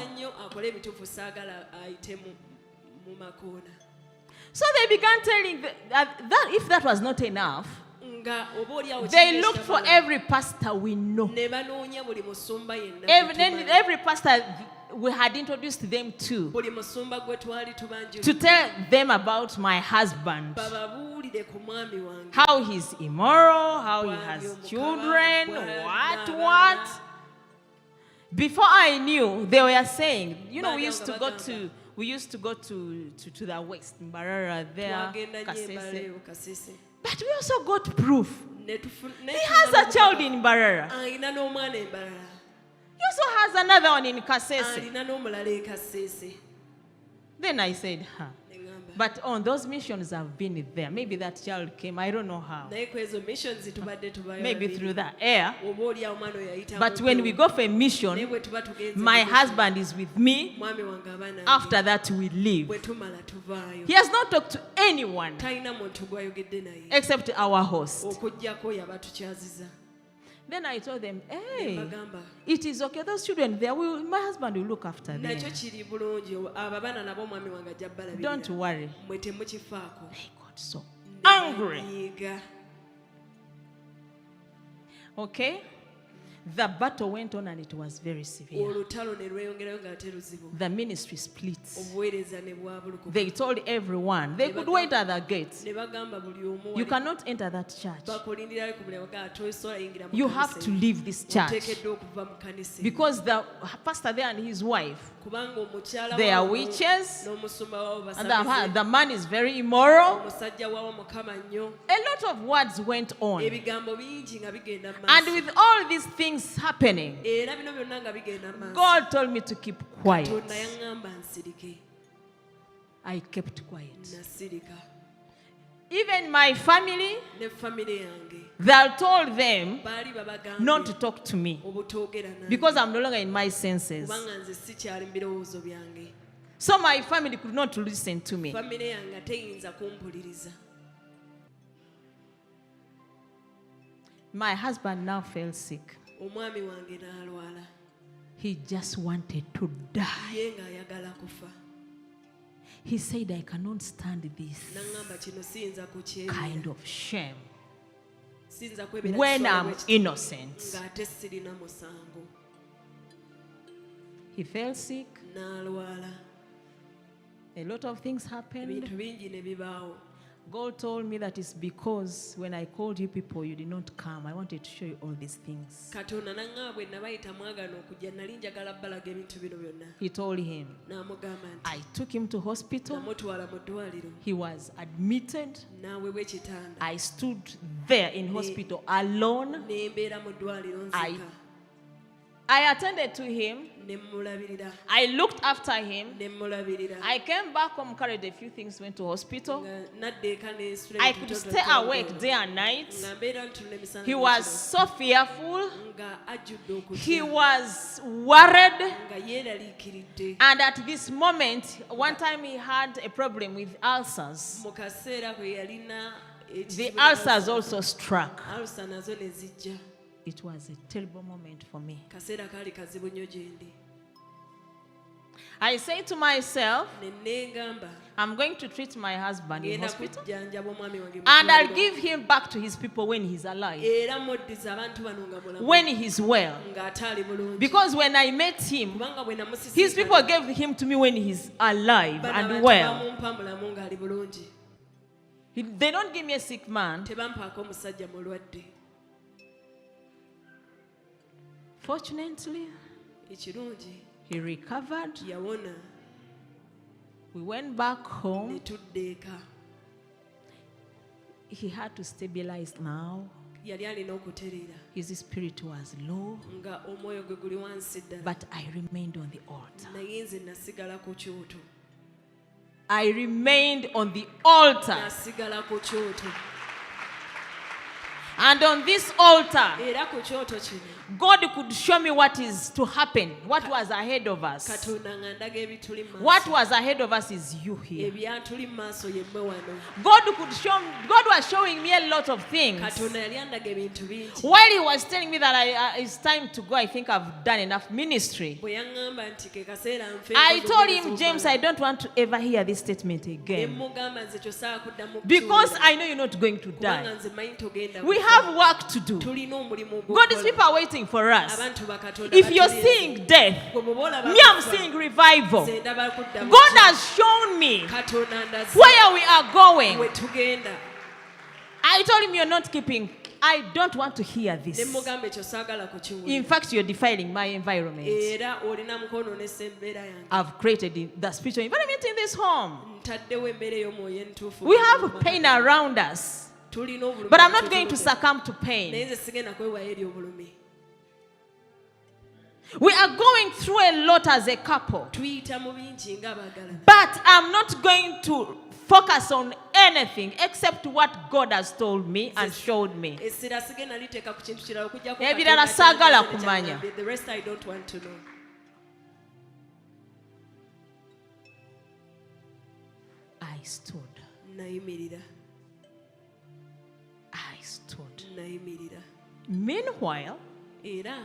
So they began telling that if that was not enough, they looked for every pastor we know. Every pastor we had introduced them to tell them about my husband. How he's immoral, how he has children, what. Before I knew, they were saying, we used to go to the west, Mbarara there, Kasese. But we also got proof. He has a child in Mbarara. He also has another one in Kasese. Then I said, But on those missions I've been there. Maybe that child came. I don't know how. Maybe through the air. But when we go for a mission, my husband is with me. After that we leave. He has not talked to anyone except our host. Then I told them, hey, it is okay. Those children there, my husband will look after them. Don't worry. They got so angry. Okay? The battle went on and it was very severe. The ministry split. They told everyone they could wait at the gate. You cannot enter that church. You have to leave this church. Because the pastor there and his wife, they are witches. And the man is very immoral. A lot of words went on. And with all these things happening, God told me to keep quiet. I kept quiet. Even my family, they told them not to talk to me because I'm no longer in my senses. So my family could not listen to me. My husband now fell sick. He just wanted to die. He said, I cannot stand this kind of shame when I'm innocent. He fell sick. A lot of things happened. God told me that it's because when I called you people, you did not come. I wanted to show you all these things. He told him, I took him to hospital. He was admitted. I stood there in hospital alone. I attended to him. I looked after him. I came back home, carried a few things, went to hospital. I could stay awake day and night. He was so fearful. He was worried. And at this moment, one time he had a problem with ulcers. The ulcers also struck. It was a terrible moment for me. I say to myself, I'm going to treat my husband in hospital and I'll give him back to his people when he's alive, when he's well. Because when I met him, his people gave him to me when he's alive and well. They don't give me a sick man. Fortunately, he recovered. We went back home. He had to stabilize now. His spirit was low. But I remained on the altar. I remained on the altar. And on this altar, God could show me what is to happen, what was ahead of us. What was ahead of us is you here. God was showing me a lot of things. While he was telling me that it's time to go, I think I've done enough ministry. I told him, James, I don't want to ever hear this statement again. Because I know you're not going to die. We have work to do. God's people are waiting for us. If you're seeing death, me, I'm seeing revival. God has shown me where we are going. I told him, you're not keeping. I don't want to hear this. In fact, you're defiling my environment. I've created the spiritual environment in this home. We have pain around us. But I'm not going to succumb to pain. We are going through a lot as a couple. tuyita mu bingi ng'abagalana. But I'm not going to focus on anything except what God has told me and showed me. essira sigenda liteeka ku kintu kirala okujjako Ebirala saagala kumanya. the rest I don't want to know. I stood. nayimirira nayimirira. Meanwhile, era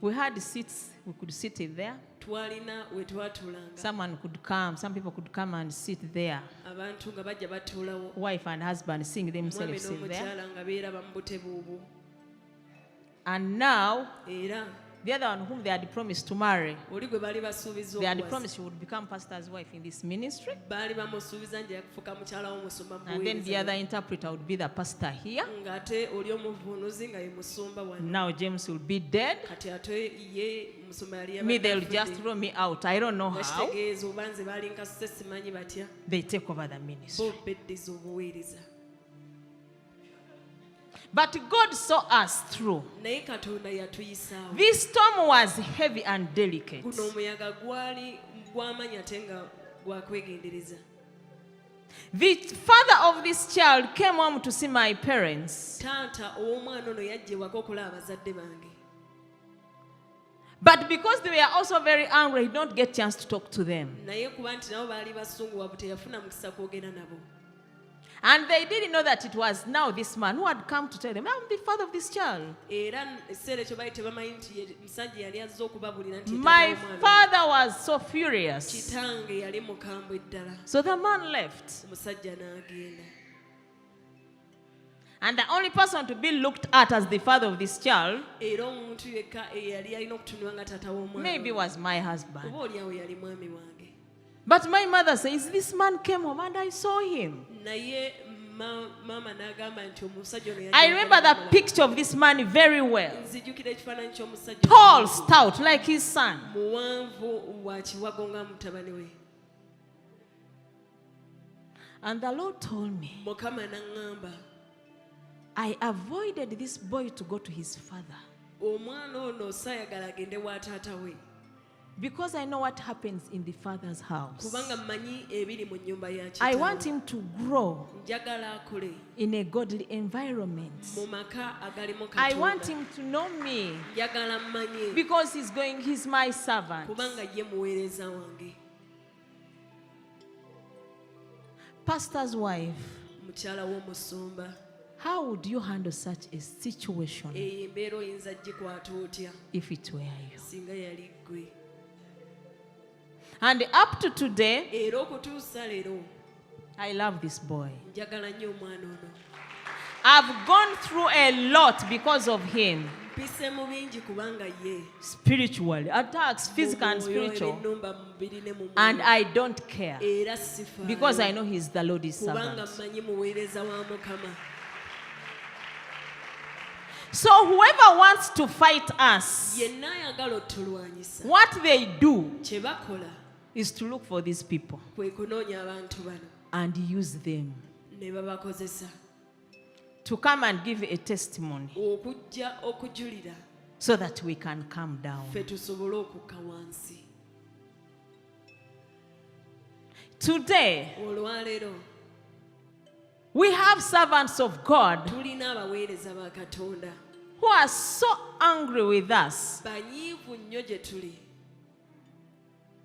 we had seats, we could sit in there. twalina we twatuulanga. Some people could come and sit there. abantu nga bajja batuulawo. Wife and husband seeing themselves sit there. n'omukyala nga beeraba mu butebe obwo. And now, era the other one whom they had promised to marry, oli gwe baali basuubiza they had okuwasa. promised she would become pastor's wife in this ministry. baali bamusuubiza nti yakufuuka mukyala w'omusumba mu And then the buweereza. other interpreter would be the pastor here. ng'ate oli omuvuunuzi nga ye musumba wano. Now James will be dead. kati ate ye musumba yali Me, they'll yabadde just throw me out. I don't know how. bakitegeeza oba nze baali nkasuse simanyi batya. They take over the ministry. bo beddiza obuweereza. But God saw us through. naye katonda yatuyisaawo. This storm was heavy and delicate. guno omuyaga gwali gw'amanyi ate nga gwakwegendereza. The father of this child came home to see my parents. taata ow'omwana ono yajja ewaka okulaba abazadde bange. But because they were also very angry, he did not get a chance to talk to them. naye kuba nti nabo baali basunguwavu teyafuna mukisa kwogera nabo. And they didn't know that it was now this man who had come to tell them, I'm the father of this child. era ekiseera ekyo baali tebamanyi nti musajja yali azze okubabulira nti My taata w'omwana. father was so furious. kitange yali mukambwe ddala. So the man left. omusajja n'agenda. And the only person to be looked at as the father of this child era omuntu yekka eyali alina okutunulwa nga taata w'omwana maybe was my husband. oba oliawo yali mwami wange. But my mother says, this man came home and I saw him. naye maama n'agamba nti omusajja ono I remember the picture of this man very well. nzijukira ekifaananyi ky'omusajja Tall, stout, like his son. muwanvu wa kiwago nga mutabani we. And the Lord told me, mukama n'aŋŋamba I avoided this boy to go to his father omwana ono saayagala agende wa taata we because I know what happens in the father's house. kubanga mmanyi ebiri mu nnyumba ya I want kitaawe. him to grow njagala akule in a godly environment. mu maka agalimu I want katonda. him to know me njagala mmanye because he's my servant. kubanga ye muweereza wange. Pastor's wife, mukyala w'omusumba. how would you handle such a situation eyo embeera oyinza gikwata otya if it were you? singa yali ggwe. And up to today, era okutuusa leero I love this boy. njagala nnyo omwana ono. I've gone through a lot because of him. mpise mu bingi kubanga ye Spiritually, attacks, physical and mu mwoyo, spiritual. ebinnumba mu mubiri ne mu And mwoyo. I don't care era sifaayo because I know he's the Lord's kubanga servant. mmanyi muweereza wa Mukama. So whoever wants to fight us, yenna ayagala otulwanyisa what they do kye bakola is to look for these people kwe kunoonya abantu bano and use them ne babakozesa to come and give a testimony okujja okujulira so that we can come down. ffe tusobole okukka wansi. Today, olwaleero we have servants of God tulina abaweereza ba Katonda who are so angry with us. banyiivu nnyo gye tuli.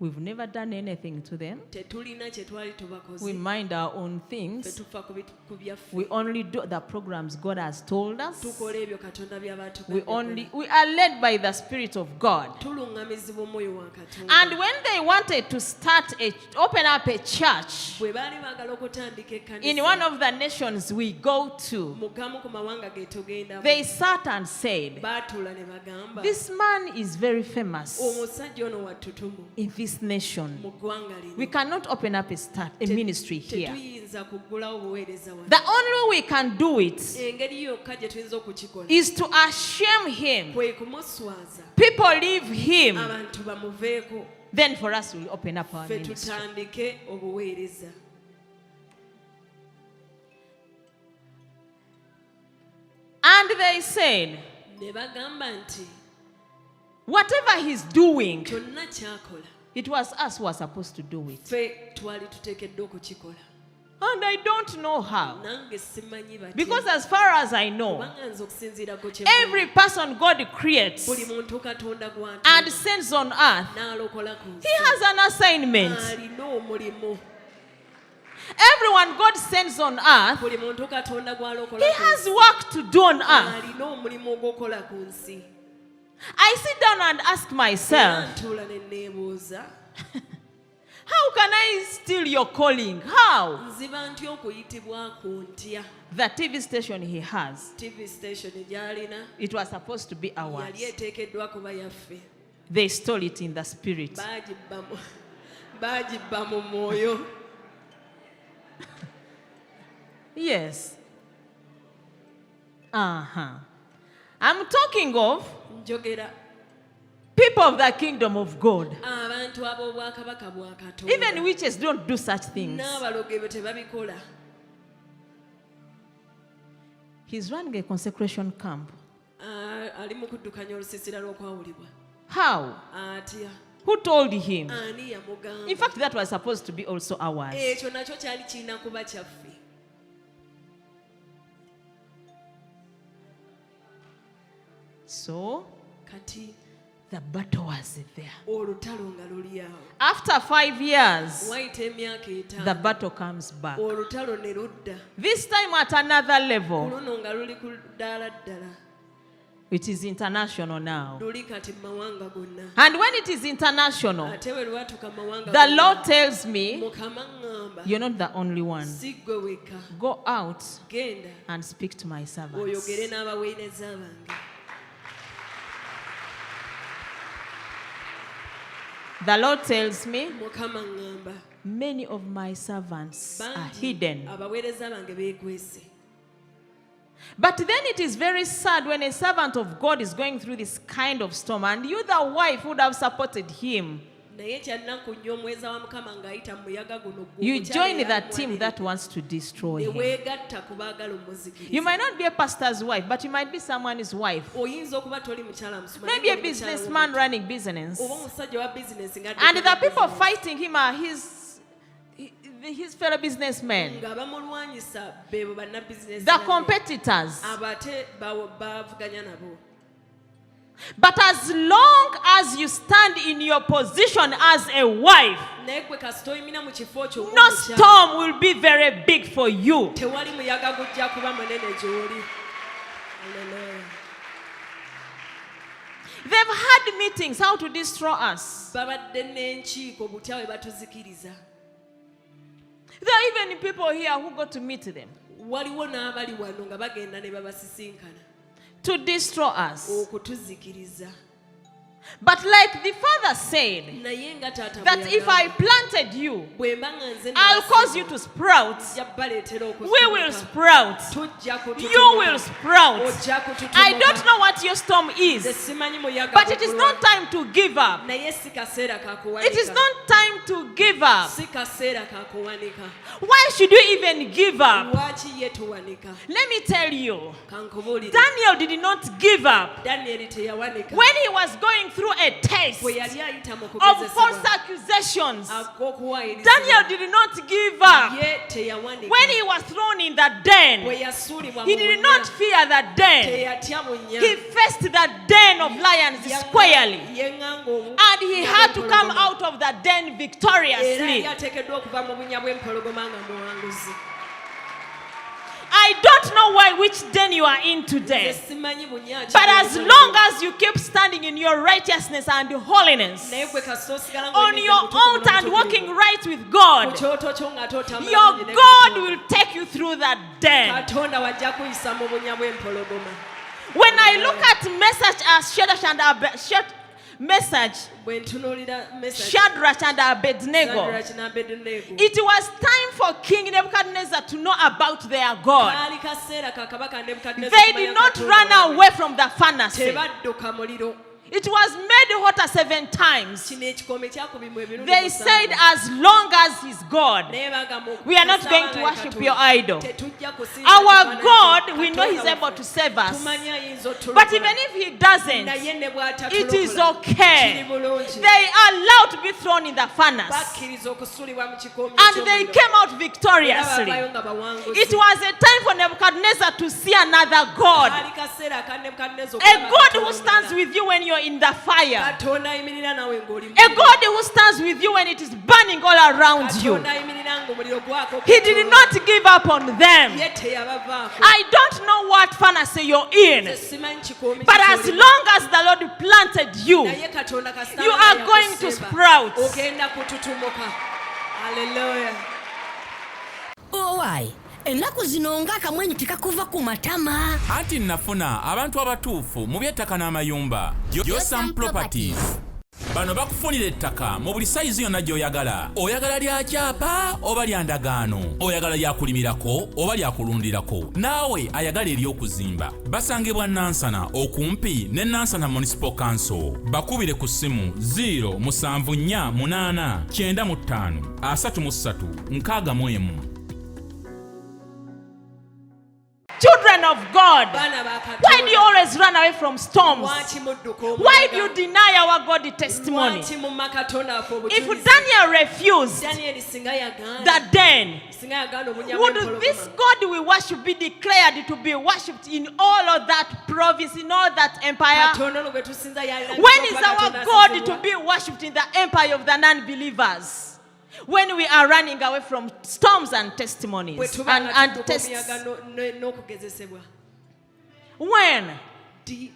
We've never done anything to them. tetulina kye twali tubakoze. We mind our own ffe things. tufa ku byaffe. We only do the programs God has told us. tukola ebyo Katonda by'abantu. We are led by the Spirit of God. tuluŋŋamizibwa omwoyo wa Katonda. And when they wanted to open up a church bwe baali baagala okutandika in one ekkanisa of the nations we go to, mu gamu ku mawanga ge tugenda they sat and said, baatuula ne bagamba this man is very famous omusajja ono wattutumu in this nation. mu ggwanga We lino. cannot open up a ministry here. tetuyinza kuggulawo buweereza wano. The only way we can do it engeri yokka gye tuyinza okukikola is to ashame him. kwe kumuswaza People leave him. abantu bamuveeko Then for us, we'll open up our ffe ministry. tutandike obuweereza. And they said, ne bagamba nti Whatever he's doing, kyonna ky'akola it was us who were supposed to do it. ffe twali tuteekeddwa okukikola And I don't know how. nange simanyi batya Because as far as I know, kubanga nze okusinziirako kye every person God creates buli muntu katonda and sends on earth, n'alokola ku nsi he has an assignment. alina omulimu Everyone God sends on earth, buli muntu katonda gw'alokola he ku has nsi work to do on earth. alina omulimu ogw'okola ku nsi I sit down and ask era myself, ntuula ne neebuuza how can I steal your calling? How? nziba ntya okuyitibwa ku ntya The TV station he has, tv station gy'alina it was supposed to be ours. yali eteekeddwa kuba yaffe They stole it in the spirit. baagibba mu mwoyo Yes. I'm talking of njogera people of the kingdom of God. abantu ab'obwakabaka bwa Even katonda witches don't do such things. n'abaloge be tebabikola He's running a consecration camp. ali mu kuddukanya olusiisira lw'okwawulibwa How? atya Who told him? ani yamugamba In fact, that was supposed to be also ours. ekyo nakyo kyali kirina kuba kyaffe So, kati the battle was there. olutalo nga luli awo After 5 years, wayita emyaka the etaano battle comes back. olutalo ne ludda This time at another level. luno nga luli ku ddaala ddala It is international now. luli kati mu mawanga gonna And when it is international, ate bwe lwatuuka mu mawanga the Lord tells me, mukama ŋŋamba you're not the only one. si ggwe wekka Go out genda and speak to my servants. oyogere n'abaweereza bange The Lord tells me, mukama ŋŋamba many of my servants are bangi hidden. abaweereza bange beekwese But then it is very sad when a servant of God is going through this kind of storm and you, the wife, would have supported him. naye kyannaku nnyo omweza wa mukama ng'ayita mu muyaga guno You join the team that wants to destroy ne him. weegatta ku baagala You omuzikiriza might not be a pastor's wife, but you might be someone's wife. oyinza okuba toli mukyala musuma Maybe a businessman running business. oba omusajja wa bizinensi And the people fighting him are his fellow businessmen, nga bamulwanyisa beebo bannabizinensi the competitors. abate bavuganya nabo But as long as you stand in your position as a wife, naye gwe kasita oyimira mu kifo kyo no ng'omukyala, storm will be very big for you. tewali muyaga gujja kuba munene gy'oli. Hallelujah. They've had meetings how to destroy us. babadde n'enkiiko butya bwe batuzikiriza There are even people here who go to meet them waliwo n'abali wano nga bagenda ne babasisinkana to destroy us. okutuzikiriza But like the father said, naye nga taata that if I planted you, bwe mba nga nze I'll cause you to sprout. nja baleetera We will sprout. tujja You will sprout. ojja I don't know what your storm nze is, simanyi muyaga but it is gugulwa. not time to give up. naye si kaseera kakuwanika It is not time to give up. si kaseera kakuwanika Why should you even give up? lwaki ye tuwanika Let me tell you, kankubuulire Daniel did not give up. danyeri teyawanika When he was going through a test bwe yali ayita mu of false kugezesebwa accusations, ag'okuwaayiriza Daniel did not give up. ye teyawanika When he was thrown in the den, bwe yasuulibwa he mu did bunnya, not fear the den. teyatya mu nnya He faced the den of lions squarely. yeŋŋanga obu And he had to come out of the den era victoriously. yali ateekeddwa okuva mu bunnya bw'empologoma nga muwanguzi I don't know which den you are in today. simanyi bunnya ki But as bw'empologoma. long as you keep standing in your righteousness and holiness, naye gwe kasita osigala on ng'oyimiridde your mu butuufu altar and n'obutuukirivu, walking right with ku God, kyoto kyo nga totambula your bulungi ne God Katonda. will take you through that den. katonda wajja kuyisa mu bunnya bw'empologoma When I look at message as message bwe ntunuulira Shadrach and Abednego, n'Abednego it was time for King Nebuchadnezzar to know about their God. kaali kaseera ka kabaka Nebukadneza They okumanya did not Katonda run waabwe. away from the furnace. tebadduka muliro It was made hotter 7 times. kino ekikombe kyakubibwa emirundi They said, as long as he's God, naye bagamba we are not going to worship your idol. tetujja kusinza Our kifaananyi God, kyo. we know he's Katonda able to save us. tumanyi ayinza otulokola. But even if he doesn't, naye ne it is bw'atatulokola, okay. kiri bulungi. They are allowed to be thrown in the furnace. bakkiriza okusulibwa mu kikombe And they ky'omuliro. came out Era victoriously. bavaayo nga bawanguzi. It was a time for Nebuchadnezzar to see another God. Kaali kaseera ka Nebukadneza A okulaba God Katonda who stands omulala. with you when you're in the fire. Katonda ayimirira nawe ng'oli mu A muliro. God who stands with you when it is burning all around you. Katonda ayimirira ng'omuliro gwako He did not give up on them. ye teyabavaako. I don't know what furnace you're in, Nze simanyi kikombe but as ky'olimu. long as the Lord planted you, naye Katonda kasitanga you are going to yakusimba. sprout. ogenda kututumuka. Haleluya. Owaayi, ennaku zino ng'akamwenyu tekakuva ku matama. anti nafuna abantu abatuufu mu by'ettaka n'amayumba. Yosam Properties. Bano bakufunira ettaka mu buli sayizi yonna gy'oyagala. Oyagala lya kyapa oba lya ndagaano. Oyagala lya kulimirako oba lya kulundirako. Naawe ayagala ery'okuzimba. Basangibwa Nansana okumpi ne Nansana Municipal Council. Bakubire ku ssimu 0748533 Children of God, Baana ba why do you Katonda. always run away from storms? Lwaki mudduka omuyaga? Why do you deny our God testimony? Lwaki mumma Katonda waffe If obujulizi? Daniel refused Danyeri singa yagaana. that then, Singa yagaana obunyago would empologoma. this God we worship be declared to be worshipped in all of that province, in all that empire? Katonda ono gwe tusinza yalina When is okuba our Katonda God asizibwa. to be worshipped in the empire of the non-believers? When we are running away from storms and Bwe testimonies tuba nga and tudduka tests. omuyaga n'okugezesebwa. When? Di.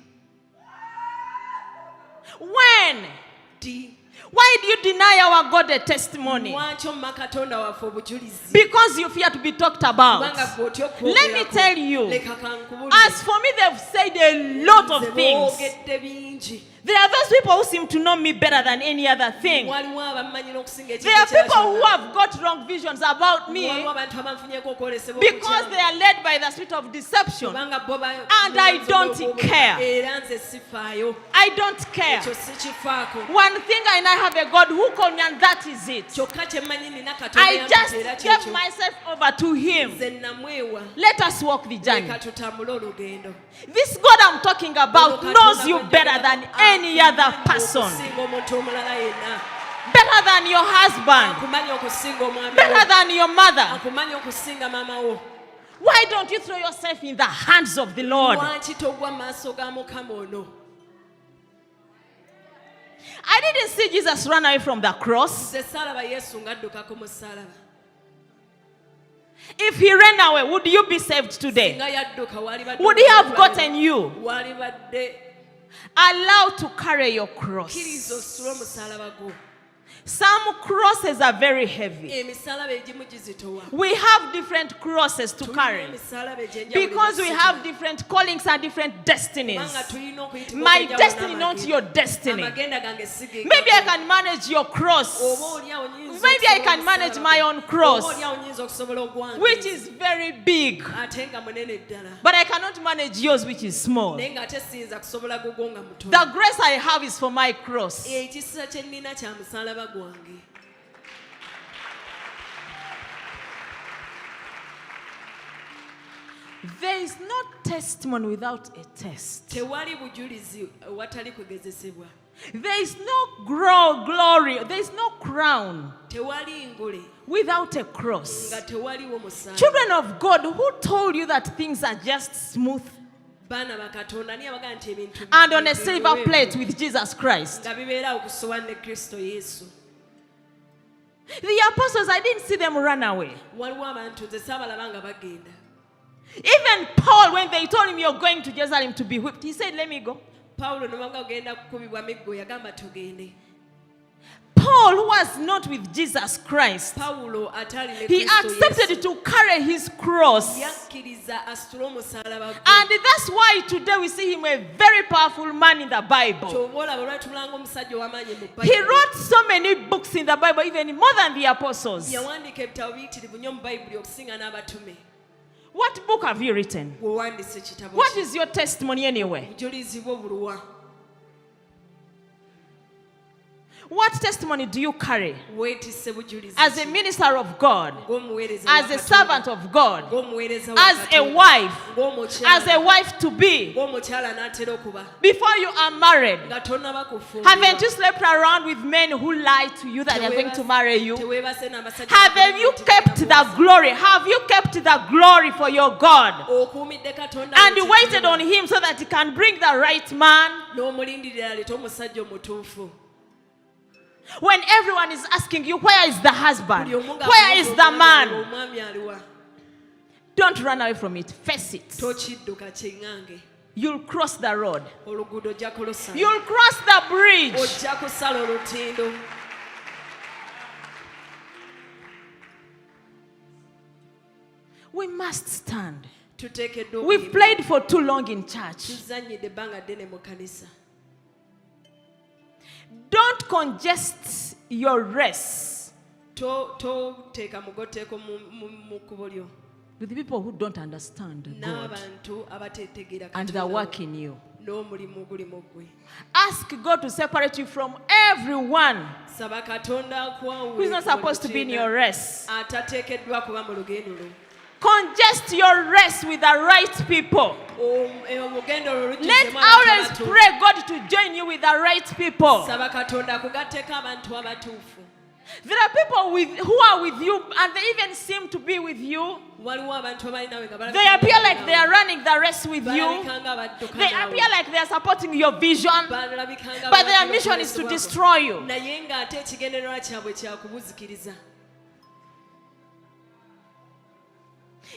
Why do you deny our God a testimony? Lwaki omumma Katonda waffe obujulizi? Because you fear to be talked about. Kubanga ggwe otya Let me okwogerako. tell you, Leka kankubulire. as for me, they've said a lot Nze of things. boogedde bingi. There are those people who seem to know me better than any other thing. Waliwo abammanyi n'okusinga There are ekintu ekirala people who kyonna. have got wrong visions about me Waliwo abantu abafunyeeko okwolesebwa because okukyamu. they are led by the spirit of deception. Kubanga bo And I don't care. Era nze sifaayo. I don't care. Ekyo sikifaako. One thing I know, I have a God who called me, and that is it. Kyokka kye mmanyi nina Katonda I just yampa era gave kyekyo. myself over to Him. Nze namwewa. Let us walk the journey. Leka tutambule olugendo. This God I'm talking about knows you better than any other person, Okusinga omuntu omulala yenna. better than your husband, Akumanyi okusinga omwami better wo. than your mother. Akumanyi okusinga maama wo. Why don't you throw yourself in the hands of the Lord? Lwaki togwa mu maaso ga Mukama ono? I didn't see Jesus run away from the cross. Nze saalaba Yesu ng'adduka ku musaalaba. If He ran away, would you be saved today? Nga yadduka waalibadde Would He have omukwano. gotten you? Waalibadde Allowed to carry your cross. kkiriza ositule omusaalaba gwo. Some crosses are very heavy. Emisaalaba egimu gizitowa. We have different crosses to Tulina carry emisaalaba egy'enjawulo because we egy'esitula. have different callings and different destinies. Kubanga tulina okuyitibwa My okw'enjawulo destiny, n'amagenda. not your destiny. Amagenda gange si ge Maybe I gago. can manage your cross, Oba olyawo nnyinza Maybe I okusobola can manage omusaalaba my gwo. own cross, Oba olyawo nnyinza okusobola ogwange. which is very big, Ate nga munene ddala. but I cannot manage yours, which is small. Naye ng'ate siyinza kusobola gugwo nga mutono. The grace I have is for my cross. Ekisa kye nnina kya musaalaba gwange. There is no testimony without a test. Tewali bujulizi watali kugezesebwa. There is no glory. There is no crown Tewali ngule without a cross. nga tewaliwo musaalaba. Children of God, who told you that things are just smooth Baana ba Katonda ani abaga nti ebintu and on a bibeewo silver ebyo, plate with Jesus Christ? nga bibeera okusowa ne Kristo Yesu. The apostles, I didn't see them run away. Waliwo abantu nze saabalaba nga bagenda. Even Paul, when they told him you're going to Jerusalem to be whipped, he said, let me go. Pawulo ne bamugamba ogenda kukubibwa miggo yagamba tugende. Paul, who was not with Jesus Christ, Pawulo atali ne he Kristo accepted Yesu. to carry his cross. Yakkiriza asitule omusaalaba gwe. And that's why today we see him a very powerful man in the Bible. Ky'oba olaba olwatulanga omusajja ow'amaanyi mu He Bayibuli. wrote so many books in the Bible, even more than the apostles. Yawandiika ebitabo biyitirivu nnyo mu Bayibuli okusinga n'abatume. What book have you written? Wewandiise ekitabo What ki? is your testimony anyway? Bujulizi bwo buluwa. What testimony do you carry weetisse bujulizi as a minister of God, ng'omuweereza as a servant of God, ng'omuweereza as a wife, ng'omukyala as a wife to be, ng'omukyala n'atera okuba before you are married? nga tonnaba kufumbirwa Haven't you slept around with men who lie to you that they're going to marry you? teweebase n'abasajja Have you kept the glory? Have you kept the glory for your God? okuumidde Katonda And you waited on him so that he can bring the right man? n'omulindirira aleete omusajja omutuufu. When everyone is asking you, where is the husband? Buli omu Where is the man? omwami aliwa? Don't run away from it. Face it. Tokidduka kyeŋŋange. You'll cross the road. Oluguudo ojja kulusala. You'll cross the bridge. Ojja kusala olutindo. We must stand. Tuteekeddwa We've played for too long in church. tuzannyidde ebbanga ddene mu kanisa. Don't congest your race Toteeka mugoteeko mu kkubo lyo with the people who don't understand God n'abantu abateetegeera and the work in you. n'omulimu guli mu ggwe. Ask God to separate you from everyone Saba Katonda who is not supposed to be in your race. atateekeddwa kuba mu lugendo lwo. Congest your race with the right people. Olugendo lwo Let lujjuzemu always abantu abato. pray God to join you with the right people. Saba Katonda akugatteeko abantu abatuufu. There are people who are with you and they even seem to be with you. Waliwo abantu abali nawe nga They appear like they are running the race with you. balabika nga badduka They naawe. appear like they are supporting your vision. Balabika nga But their bawagira mission is to okwolesebwako. destroy you. naye ng'ate ekigendererwa kyabwe kyakubuzikiriza.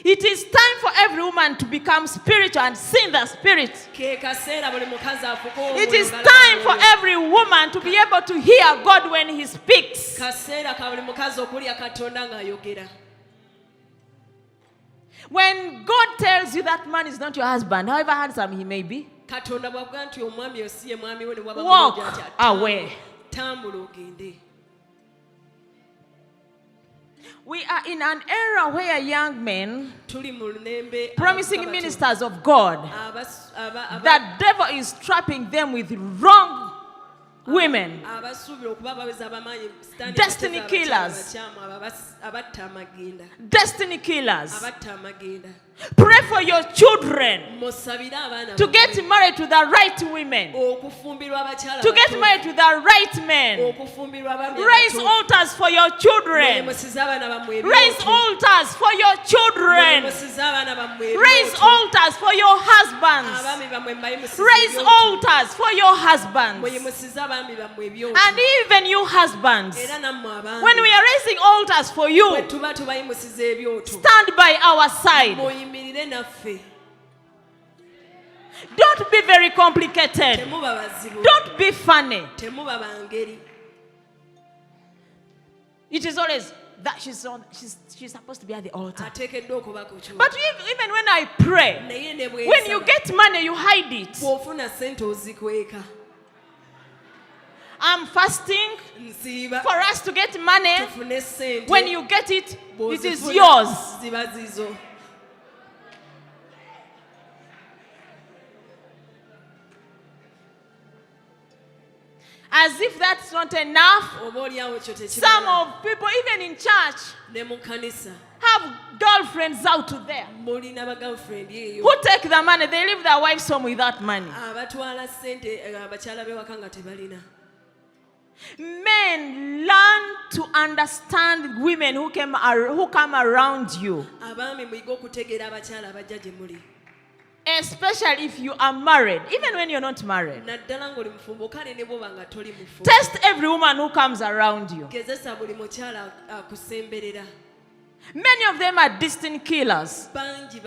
It is time for every woman to become spiritual and see in the spirit. Ke kaseera buli mukazi afuke It is omwoyo time for galaba every woman to be able to hear God when He speaks. kaseera ka buli mukazi okulya Katonda ng'ayogera. When God tells you that man is not your husband, however handsome he may be, Katonda bw'avuga nti omwami oyo si ye mwami we ne bw'aba walk mulungi atya, away. tambula ogende. We are in an era where young men, Tuli mu lunembe promising abato, ministers of God, the devil is trapping them with wrong women. abasuubira okuba abaweza abamanyi Destiny killers. abatta amagenda. Destiny killers. Abatta amagenda. Pray for your children Musabire abaana to get married to the right women, okufumbirwa abakyala to get abato, married to the right men. okufumbirwa abaami Raise abato. altars for your children. Musize abaana bammwe ebyoto. Raise altars for your children. Musize abaana bammwe Raise ebyoto. altars for your husbands. Abaami bammwe mbayimusize Raise ebyoto. altars for your husbands. Muyimusize abaami bammwe ebyoto. And even you husbands. Era nammwe abaami. When we are raising altars for you, bwe tuba tubayimusize ebyoto. stand by our side. Muyimirire naffe. Don't be very complicated. Temuba bazibu. Don't be funny. Temuba bangeri. It is always that she's supposed to be at the altar. Ateekeddwa okuba ku kyoto. But even when I pray, Naye ne bwe when you nsaba, get money, you hide it. bw'ofuna ssente ozikweka. I'm fasting Nsiiba. for us to get money. Tufune ssente. When you get it, it is Bw'ozifuna, yours. ziba zizo. As if that's not enough, Oba oliawo kyo tekimala. some of people, even in church, Ne mu kanisa have girlfriends out there mulina bagirlfriend eyo who take the money. They leave their wives home without money. abatwala ssente abakyala b'ewaka nga tebalina. Men, learn to understand women who come around you, Abaami muyige okutegeera abakyala abajja gye muli. especially if you are married, even when you're not married. Naddala ng'oli mufumbo kale ne bw'oba nga toli mufumbo. Test every woman who comes around you. Gezesa buli mukyala akusemberera. Many of them are destiny killers. Bangi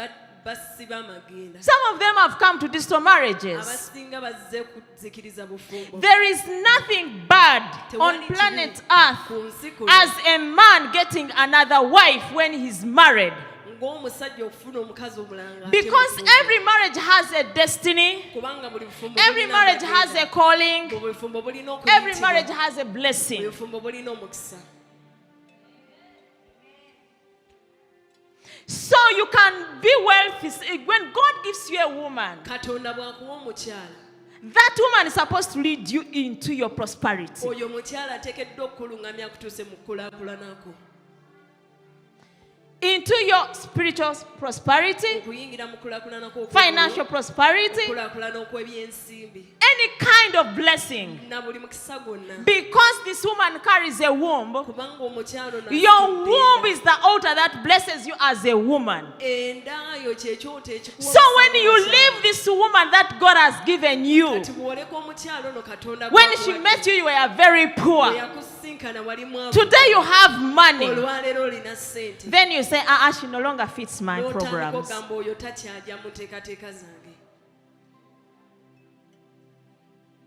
basiba amagenda. Some of them have come to destroy marriages. Abasinga bazze kuzikiriza bufumbo. There is nothing bad on planet Earth Ku nsi kuno as a man getting another wife when he's married. ng'omusajja okufuna omukazi omulanga ate Because mufumbo. every marriage has a destiny, Kubanga buli bufumbo every bulina marriage amagenda. has a calling, Buli bufumbo bulina every okuyitibwa. marriage has a Buli blessing. bufumbo bulina omukisa. So you can be wealthy. When God gives you a woman Katonda bw'akuwa omukyala That woman is supposed to lead you into your prosperity. Oyo mukyala ateekeddwa okukulungamya akutuuse mu kukulaakulana kwo. Into your spiritual prosperity, Okuyingira mu kukulaakulana kwo. financial prosperity, Okukulaakulana okw'ebyensimbi. any kind of blessing. Na buli mukisa gwonna. Because this woman carries a womb, Kubanga omukyala ono your womb is the altar that blesses you as a woman. Endaayo kye kyoto ekikuwa. So when you leave this woman that God has given you, Kati bw'oleka omukyala ono Katonda when she met you, you were very poor. yakusinkana wali mwavu. Today you have money. Olwaleero olina ssente. Then you say, she no longer fits my programs. N'otandika ogamba oyo takyajja mu nteekateeka zange.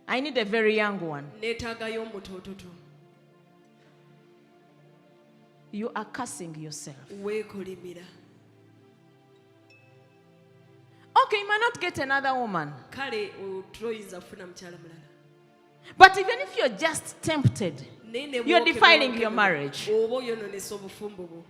I need a very young one. Neetaagayo omutoototo. You are cursing yourself. Weekolimira. Okay, you might not get another woman. Kale oyinza kufuna mukyala mulala. But even if you're just tempted, you're defiling your marriage. Oba oyonoonesa obufumbo bwo.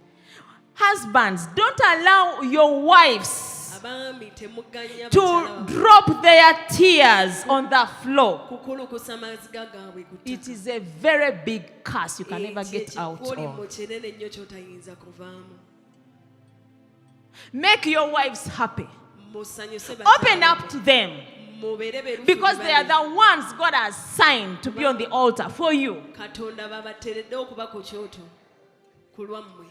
Husbands, don't allow your wives Abaami temugganya to bakyala drop their tears on the floor. kukulukusa amaziga gaabwe ku It is a very big curse you can never get out Ekyo of. kinene nnyo ky'otayinza kuvaamu. Make your wives happy. Musanyuse Open up to them. mubeere beerufu Because gye they are bali. the ones God has signed to be on the altar for you. Katonda babateredde okuba ku kyoto ku lwammwe.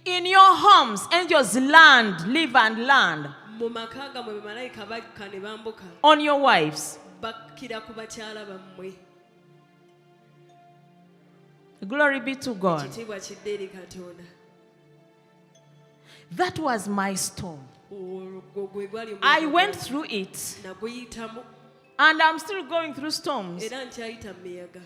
In your homes, angels land, live and land Mu maka gammwe bamalayika bakka ne bambuka on your wives. bakkira ku bakyala bammwe. Glory be to God. Ekitiibwa kidde eri Katonda. That was my storm. Ogwo gwe gwali I omwaka went gwange. through it, Naguyitamu and I'm still going through storms. era nkyayita mu miyaga.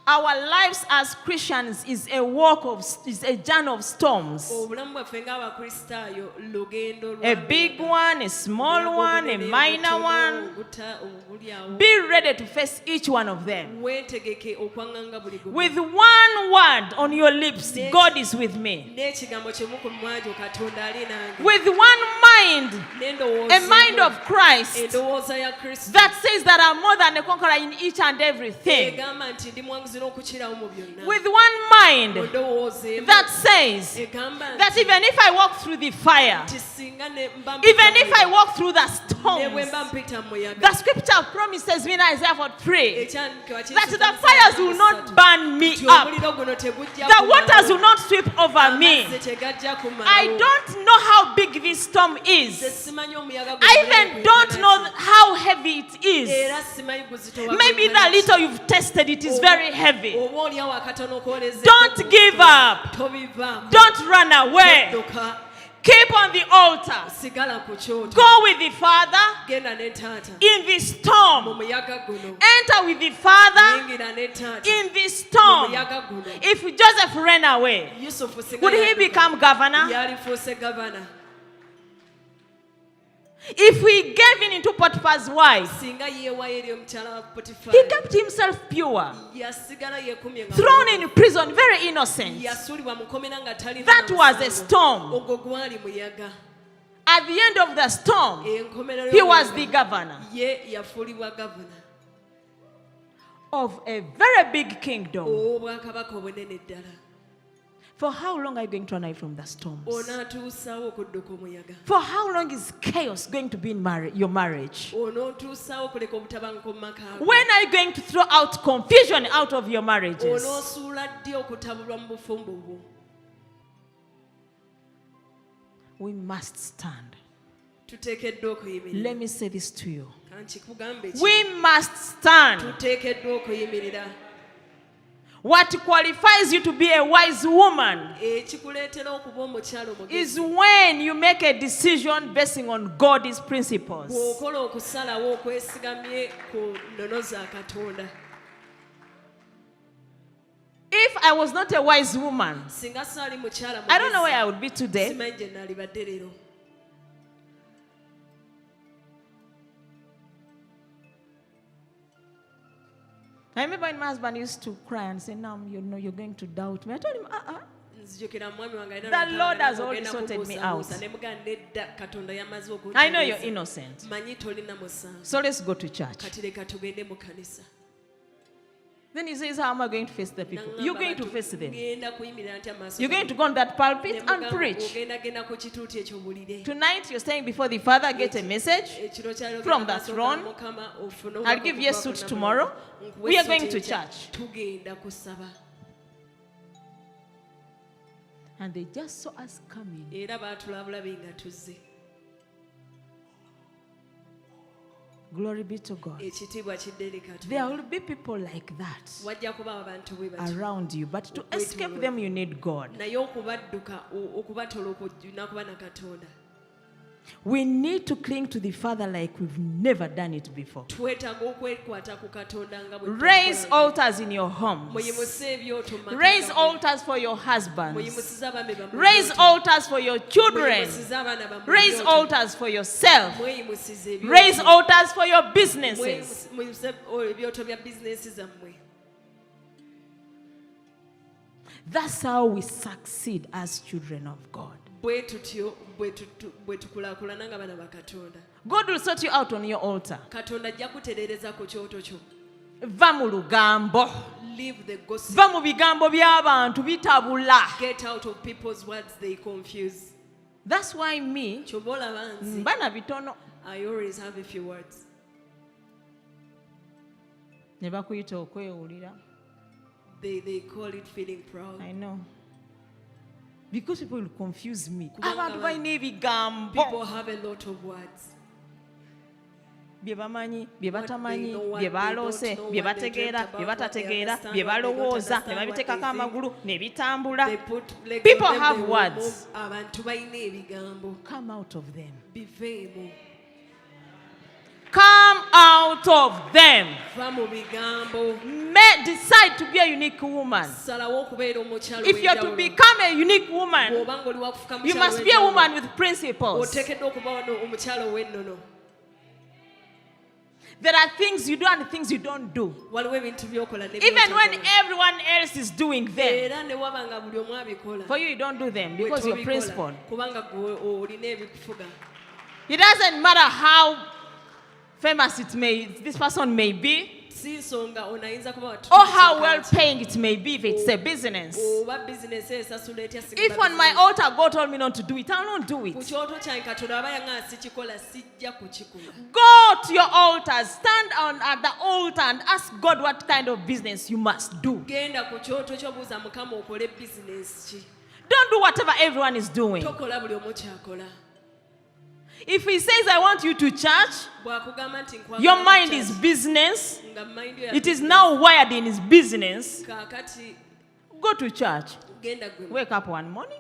Our lives as Christians is a journey of storms. Obulamu bwaffe ng'Abakristaayo lugendo lwa A big one, a small one, a minor one. obulyawo. Be ready to face each one of them. Weetegeke okwanganga buli gumu. With one word on your lips, God is with me. N'ekigambo kimu ku mwanjo Katonda ali nange. With one mind, N'endowooza a mind of Christ endowooza ya Kristo that says that I'm more than a conqueror in each and everything. egamba nti ndi mwanguzi n'okukirawo mu byonna. With one mind Endowooza emu that says egamba that nti even if I walk through the fire, nti singa ne mba even mpita if mu I muyaga, walk through the ne bwe mba storms, mpita mu muyaga, the scripture promises me in Isaiah 43 ekyandikibwa that kiri the mu fires will not burn me up, omuliro guno tegujja the waters will not sweep over me. amazzi tegajja kumalawo. I don't know how big this storm is. Simanyi omuyaga I even don't know how heavy it is. era simanyi guzitowa Maybe the little you've tasted, it is very heavy. oba oliawo akatono kwoleze Don't give up. tobivaako Don't run away. dduka Keep on the altar. sigala ku kyoto Go with the Father genda ne taata in this mu storm. muyaga guno Enter with the Father yingira ne taata in this mu storm. muyaga guno. If Joseph ran away, Yusufu singa would he yadduka, become governor? yalifuuse gavana. If he gave in into Potiphar's wife, Singa yeewaayo eri omukyala wa he Potifari, kept himself pure. yasigala yeekumye nga Thrown in prison, very innocent. yasuulibwa mu kkomera nga talina That was a musango. storm. Ogwo gwali muyaga. At the end of the storm, Enkomerero he was y'omuyaga, the governor ye yafuulibwa gavana of a very big kingdom. ow'obwakabaka obunene ddala. For how long are you going to run away from the storms? Onootuusaawo okudduka omuyaga. For how long is chaos going to be in your marriage? Onootuusaawo okuleka obutabanguko mu maka go. When are you going to throw out confusion out of your marriages? Onoosuula ddi okutabulwa mu bufumbo bwo. We must stand. Tuteekeddwa okuyimirira. Let me say this to you. Kankikugambe ki? We must stand. Tuteekeddwa okuyimirira. What qualifies you to be a wise woman Ekikuleetera okuba omukyala is omugezi. when you make a decision basing on God's principles. Bw'okola okusalawo okwesigamye ku nnono za Katonda. If I was not a wise woman, Singa saali mukyala I don't know where I mugezi, would be today. simanyi gye naalibadde leero. I remember when my husband used to cry and say, "No, you know, you're going to doubt me." I told him, The Lord has already sorted me out. I know you're innocent. So let's go to church. Then he says, how am I going to face the people? You're going to face them. You're going to go on that pulpit and preach. Tonight, you're staying before the Father, get a message from the throne. I'll give you a suit tomorrow. We are going to church. And they just saw us coming. Glory be to God. There will be people like that around you, but to escape them, you need God. We need to cling to the Father like we've never done it before. Raise altars in your homes. Raise altars for your husbands. Raise altars for your children. Raise altars for yourself. Raise altars for your businesses. That's how we succeed as children of God. God will sort you out on your altar. Va mu lugambo. Va mu bigambo by'abantu bitabula. Get out of people's words, they confuse. That's why me, mbana bitono. I always have a few words. Ne bakuyita okwewulira. They call it feeling proud. I know. Because people will confuse me. People have a lot of words. Bye bamanyi, bye batamanyi, bye baloose, bye bategeera, bye batategeera, bye balowooza, ne babiteekako amagulu, ne bitambula. People have words. Come out of them. Come out of them. Decide to be a unique woman. If you are to become a unique woman, you must be a woman with principles. There are things you do and things you don't do. Even when everyone else is doing them, for you, you don't do them because you're principled. It doesn't matter how famous this person may be, or how well paying it may be if it's a business. If on my altar God told me not to do it, I will not do it. Go to your altar, stand at the altar and ask God what kind of business you must do. Don't do whatever everyone is doing. If he says, I want you to church, your mind is business. It is now wired in his business. Go to church. Wake up one morning.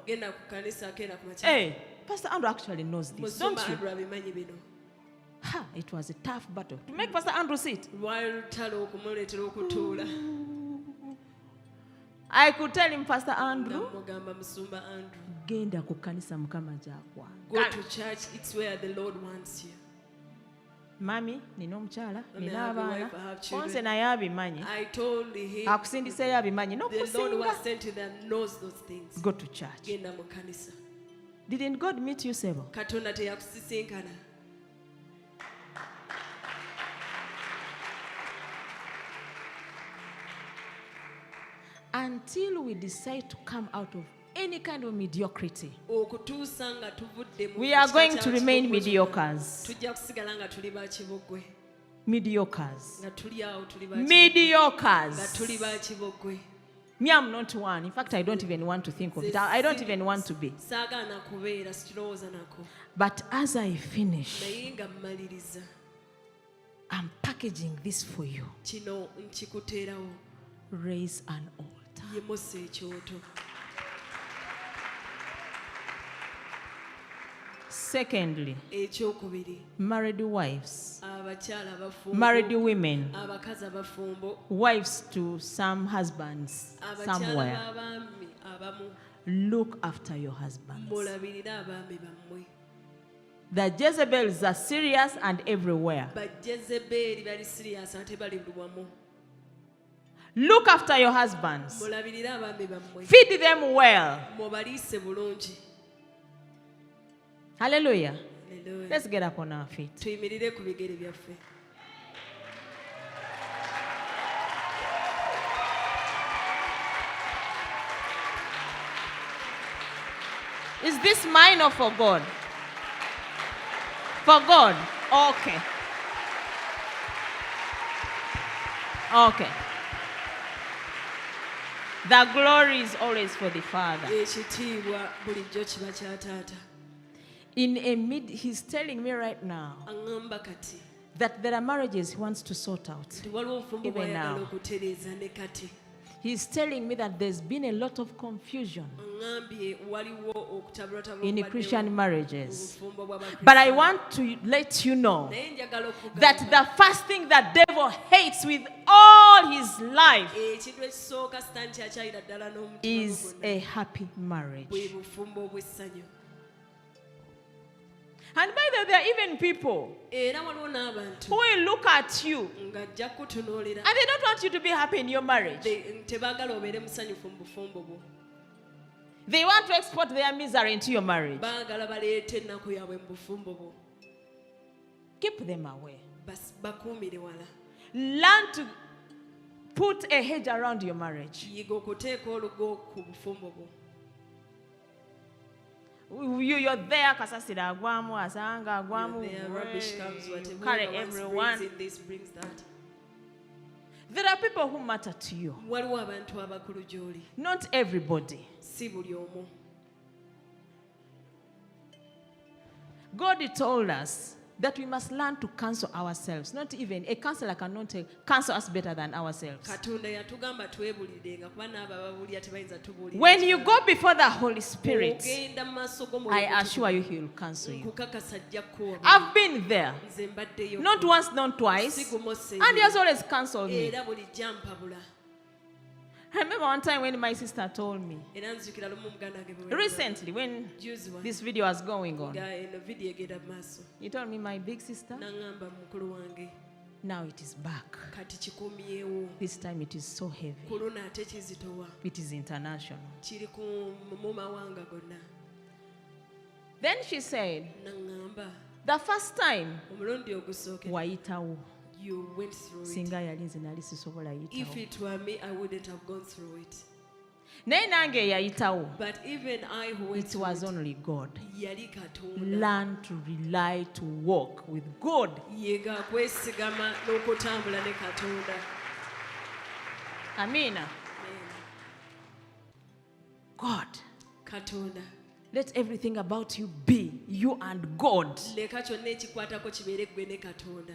Hey, Pastor Andrew actually knows this, don't you? It was a tough battle to make Pastor Andrew sit. I could tell him, Pastor Andrew, genda ku kanisa mukama gyakwa. Go to church, it's where the Lord wants you. Mami, nina omukyala, nina abaana, onse naye abimanyi. I told him, akusindiseyo abimanyi the Lord who has sent you there knows those things. Go to church. Genda mu kanisa. Didn't God meet you, Sebo? Katonda teyakusisinkana. Until we decide to come out of any kind of mediocrity, we are going to remain mediocres. Mediocres. Mediocres. Me, I'm not one. In fact, I don't even want to think of it. I don't even want to be. But as I finish, I'm packaging this for you. Raise an altar. Secondly, married wives, married women, wives to some husbands somewhere. Look after your husbands. The Jezebels are serious and everywhere. Look after your husbands. mulabirire abaami bammwe Feed them well. mubaliise bulungi. Hallelujah. Hallelujah. Let's get up on our feet. Tuyimirire ku bigere byaffe. Is this mine or for God? For God. Okay. Okay. The glory is always for the Father. Ekitiibwa bulijjo kiba kya Taata. He's telling me right now Aŋŋamba kati that there are marriages he wants to sort out. nti waliwo obufumbo Even bw'ayagala now. okutereeza ne kati. He's telling me that there's been a lot of confusion Aŋŋambye waliwo okutabulatabula in okubaddewo Christian mu marriages. bufumbo bw'Abakristo. But I want to let you know Naye njagala okugamba that the first thing that devil hates with all his life ekintu ekisooka sitaani kyakyayira ddala n'omutima is gwe a happy marriage. bwe bufumbo obw'essanyu. And by the way, there are even people Era waliwo n'abantu who will look at you ng'ajja kutunuulira and they don't want you to be happy in your marriage. tebaagala obeere musanyufu mu bufumbo bwo. They want to export their misery into your marriage. Baagala baleete ennaku yaabwe mu bufumbo bwo. Keep them away. Bakuumire wala. Learn to put a hedge around your marriage. Yiga okuteeka olugo ku bufumbo bwo. You're there, kasasira agwamu, asanga agwamu, There, rubbish comes, whatever carry once everyone. brings in this, brings that. There are people who matter to you. Waliwo abantu abakulu gy'oli. Not everybody. Si buli omu. God told us that we must learn to counsel ourselves. Not even a counselor cannot counsel us better than ourselves. Katonda yatugamba twebulirenga kuba n'abo ababulira tebayinza tubuulira. When you go before the Holy Spirit, Ogenda mu maaso g'Omwoyo I assure you He will counsel you. nkukakasa ajja kukuwa. I've been there. Nze mbaddeyo. Not once, not twice. Si gumu si And He has always counseled me. Era bulijja mpabula. I remember one time when my sister told me, Era nzijukira lumu muganda wange bwe recently when juzi wa this video was going on, nga eno vidiyo egenda mu maaso. he told me, my big sister, N'aŋŋamba mukulu wange now it is back. kati kikumyewo. This time it is so heavy. Ku luno ate kizitowa. It is international. Kiri mu mawanga gonna. Then she said, N'aŋŋamba the first time, omulundi ogusooke wayitawo. you went through it. Singa yali nze nali sisobola If yitawo. it were me, I wouldn't have gone through it. Naye nange eyayitawo. But even I who went It through was it, only God. yali Katonda. Learn to rely, to walk with God. Yiga kwesigama n'okutambula ne Katonda. Amina. Amen. God. Katonda. Let everything about you be you and God. Leka kyonna ekikwatako kibeere ggwe ne Katonda.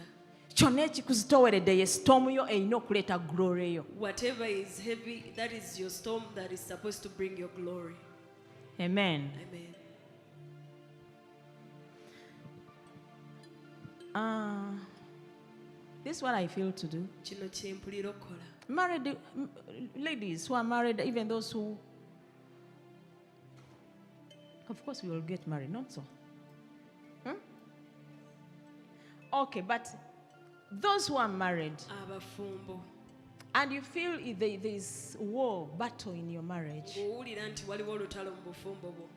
Kyonna ekikuzitoweredde ye storm yo erina okuleeta glory yo. Whatever is heavy, that is your storm that is supposed to bring your glory. Amen. Amen. This is what I feel to do. Kino kye mpulira okukola. Married ladies who are married, even those who, of course, we will get married, not so. Okay, but those who are married Abafumbo. and you feel there is war, battle in your marriage, Owulira nti waliwo olutalo mu bufumbo bwo.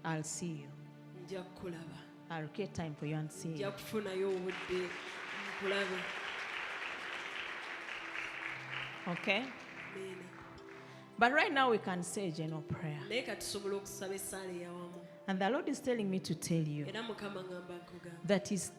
I'll see you. Nja kukulaba. I'll create time for you and see Nja you. kufunayo obudde nkulabe. Okay? Amen. But right now we can say general prayer. Naye ka tusobola okusaba essaala eyawamu. And the Lord is telling me to tell you Era Mukama ngamba nkugamba. that He's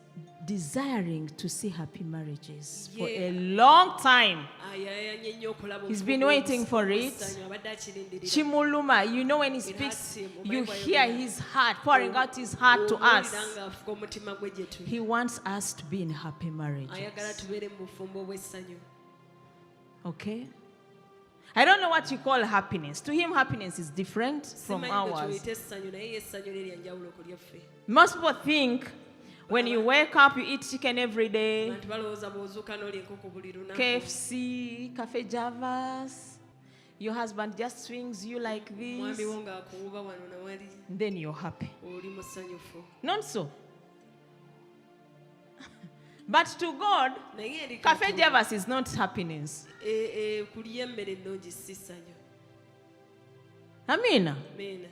desiring to see happy marriages for Yeah. a long time. Ayayanye nnyo okulaba He's been obufumu waiting for it. obw'essanyu, abadde akirindirira. Chimuluma, you know when He speaks, you hear His heart pouring out His heart to us. Owulira ng'afuka omutima gwe gye tuli. He wants us to be in happy Ayagala marriages. tubeere mu bufumbo obw'essanyu. Okay? I don't know what you call happiness. To Him, happiness is different from Simanyi bwe ours. tuyita essanyu naye ye essanyu lye lya njawulo ku lyaffe. Most people think when you wake up, you eat chicken every day, Abantu balowooza bw'ozuuka n'olya enkoko buli lunaku. KFC, Cafe Javas. Your husband just swings you like Mwami this. wo ng'akuwuba wano na wali. Then you're happy. Oli musanyufu. Not so. But to God, naye eri cafe Katonda, javas is not happiness. kulya emmere ennungi si ssanyu. Amina. Amen.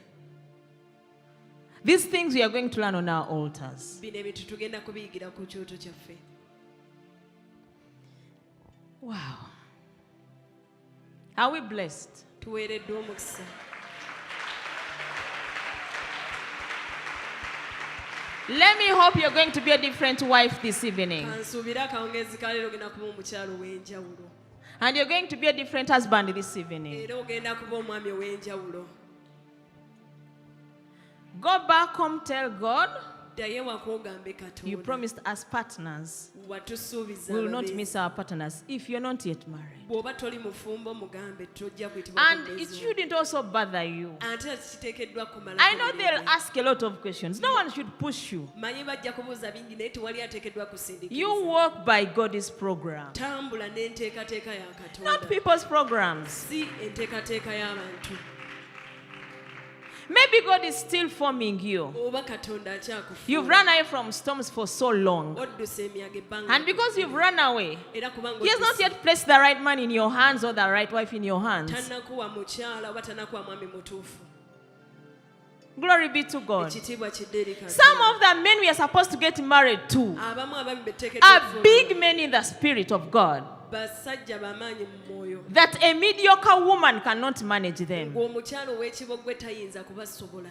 These things we are going to learn on our altars. Bino ebintu tugenda kubiyigira ku kyoto kyaffe. Wow. Are we blessed? Tuweereddwa omukisa. Let me hope you're going to be a different wife this evening. Kansuubira akawungeezi ka leero ogenda kuba omukyalo ow'enjawulo. And you're going to be a different husband this evening. Era ogenda kuba omwami ow'enjawulo. Go back home, tell God, Ddayo ewaka ogambe you Katonda. promised us partners. Watusuubiza We will not ababeezi. miss our partners if you're not yet married. Bw'oba toli mufumbo mugambe tojja kuyitibwa And it shouldn't also bother you. ate kiteekeddwa kumala. I know they'll ask a lot of questions. No one should push you. manyi bajja kubuuza bingi naye tewali ateekeddwa kusindikiriza. You walk by God's program, tambula n'enteekateeka ya Katonda. not people's programs. si enteekateeka y'abantu. Maybe God is still forming you. Oba Katonda akyakufuula. You've run away from storms for so long. Oddusa emiyaga ebbanga. And because you've run away, era kubanga He has not yet placed the right man in your hands or the right wife in your hands. tannakuwa mukyala oba tannakuwa mwami mutuufu. Glory be to God. Ekitiibwa kidde eri Katonda. Some of the men we are supposed to get married to abamu abamu beteekeddwa are okufuula. big men in the spirit of God, basajja bamaanyi mu mwoyo. that a mediocre woman cannot manage them. ng'omukyala ow'ekibogwe tayinza kubasobola.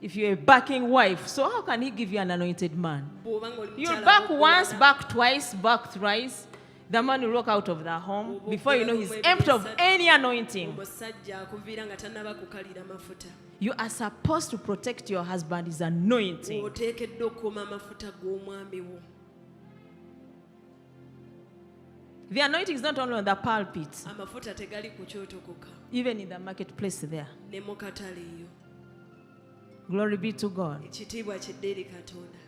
If you're a backing wife, so how can He give you an anointed man? Bw'oba ng'oli You'll mukyala back aw'okulwana, once, back twice, back thrice. The man will walk out of the home before you know he's empty of any anointing. omusajja akuviira nga tannaba kukalira mafuta. You are supposed to protect your husband's anointing. oteekeddwa okukuuma amafuta g'omwami wo. The anointing is not only on the pulpit, amafuta tegali ku kyoto kokka, even in the marketplace there. ne mu katale eyo. Glory be to God. Ekitiibwa kidde eri Katonda.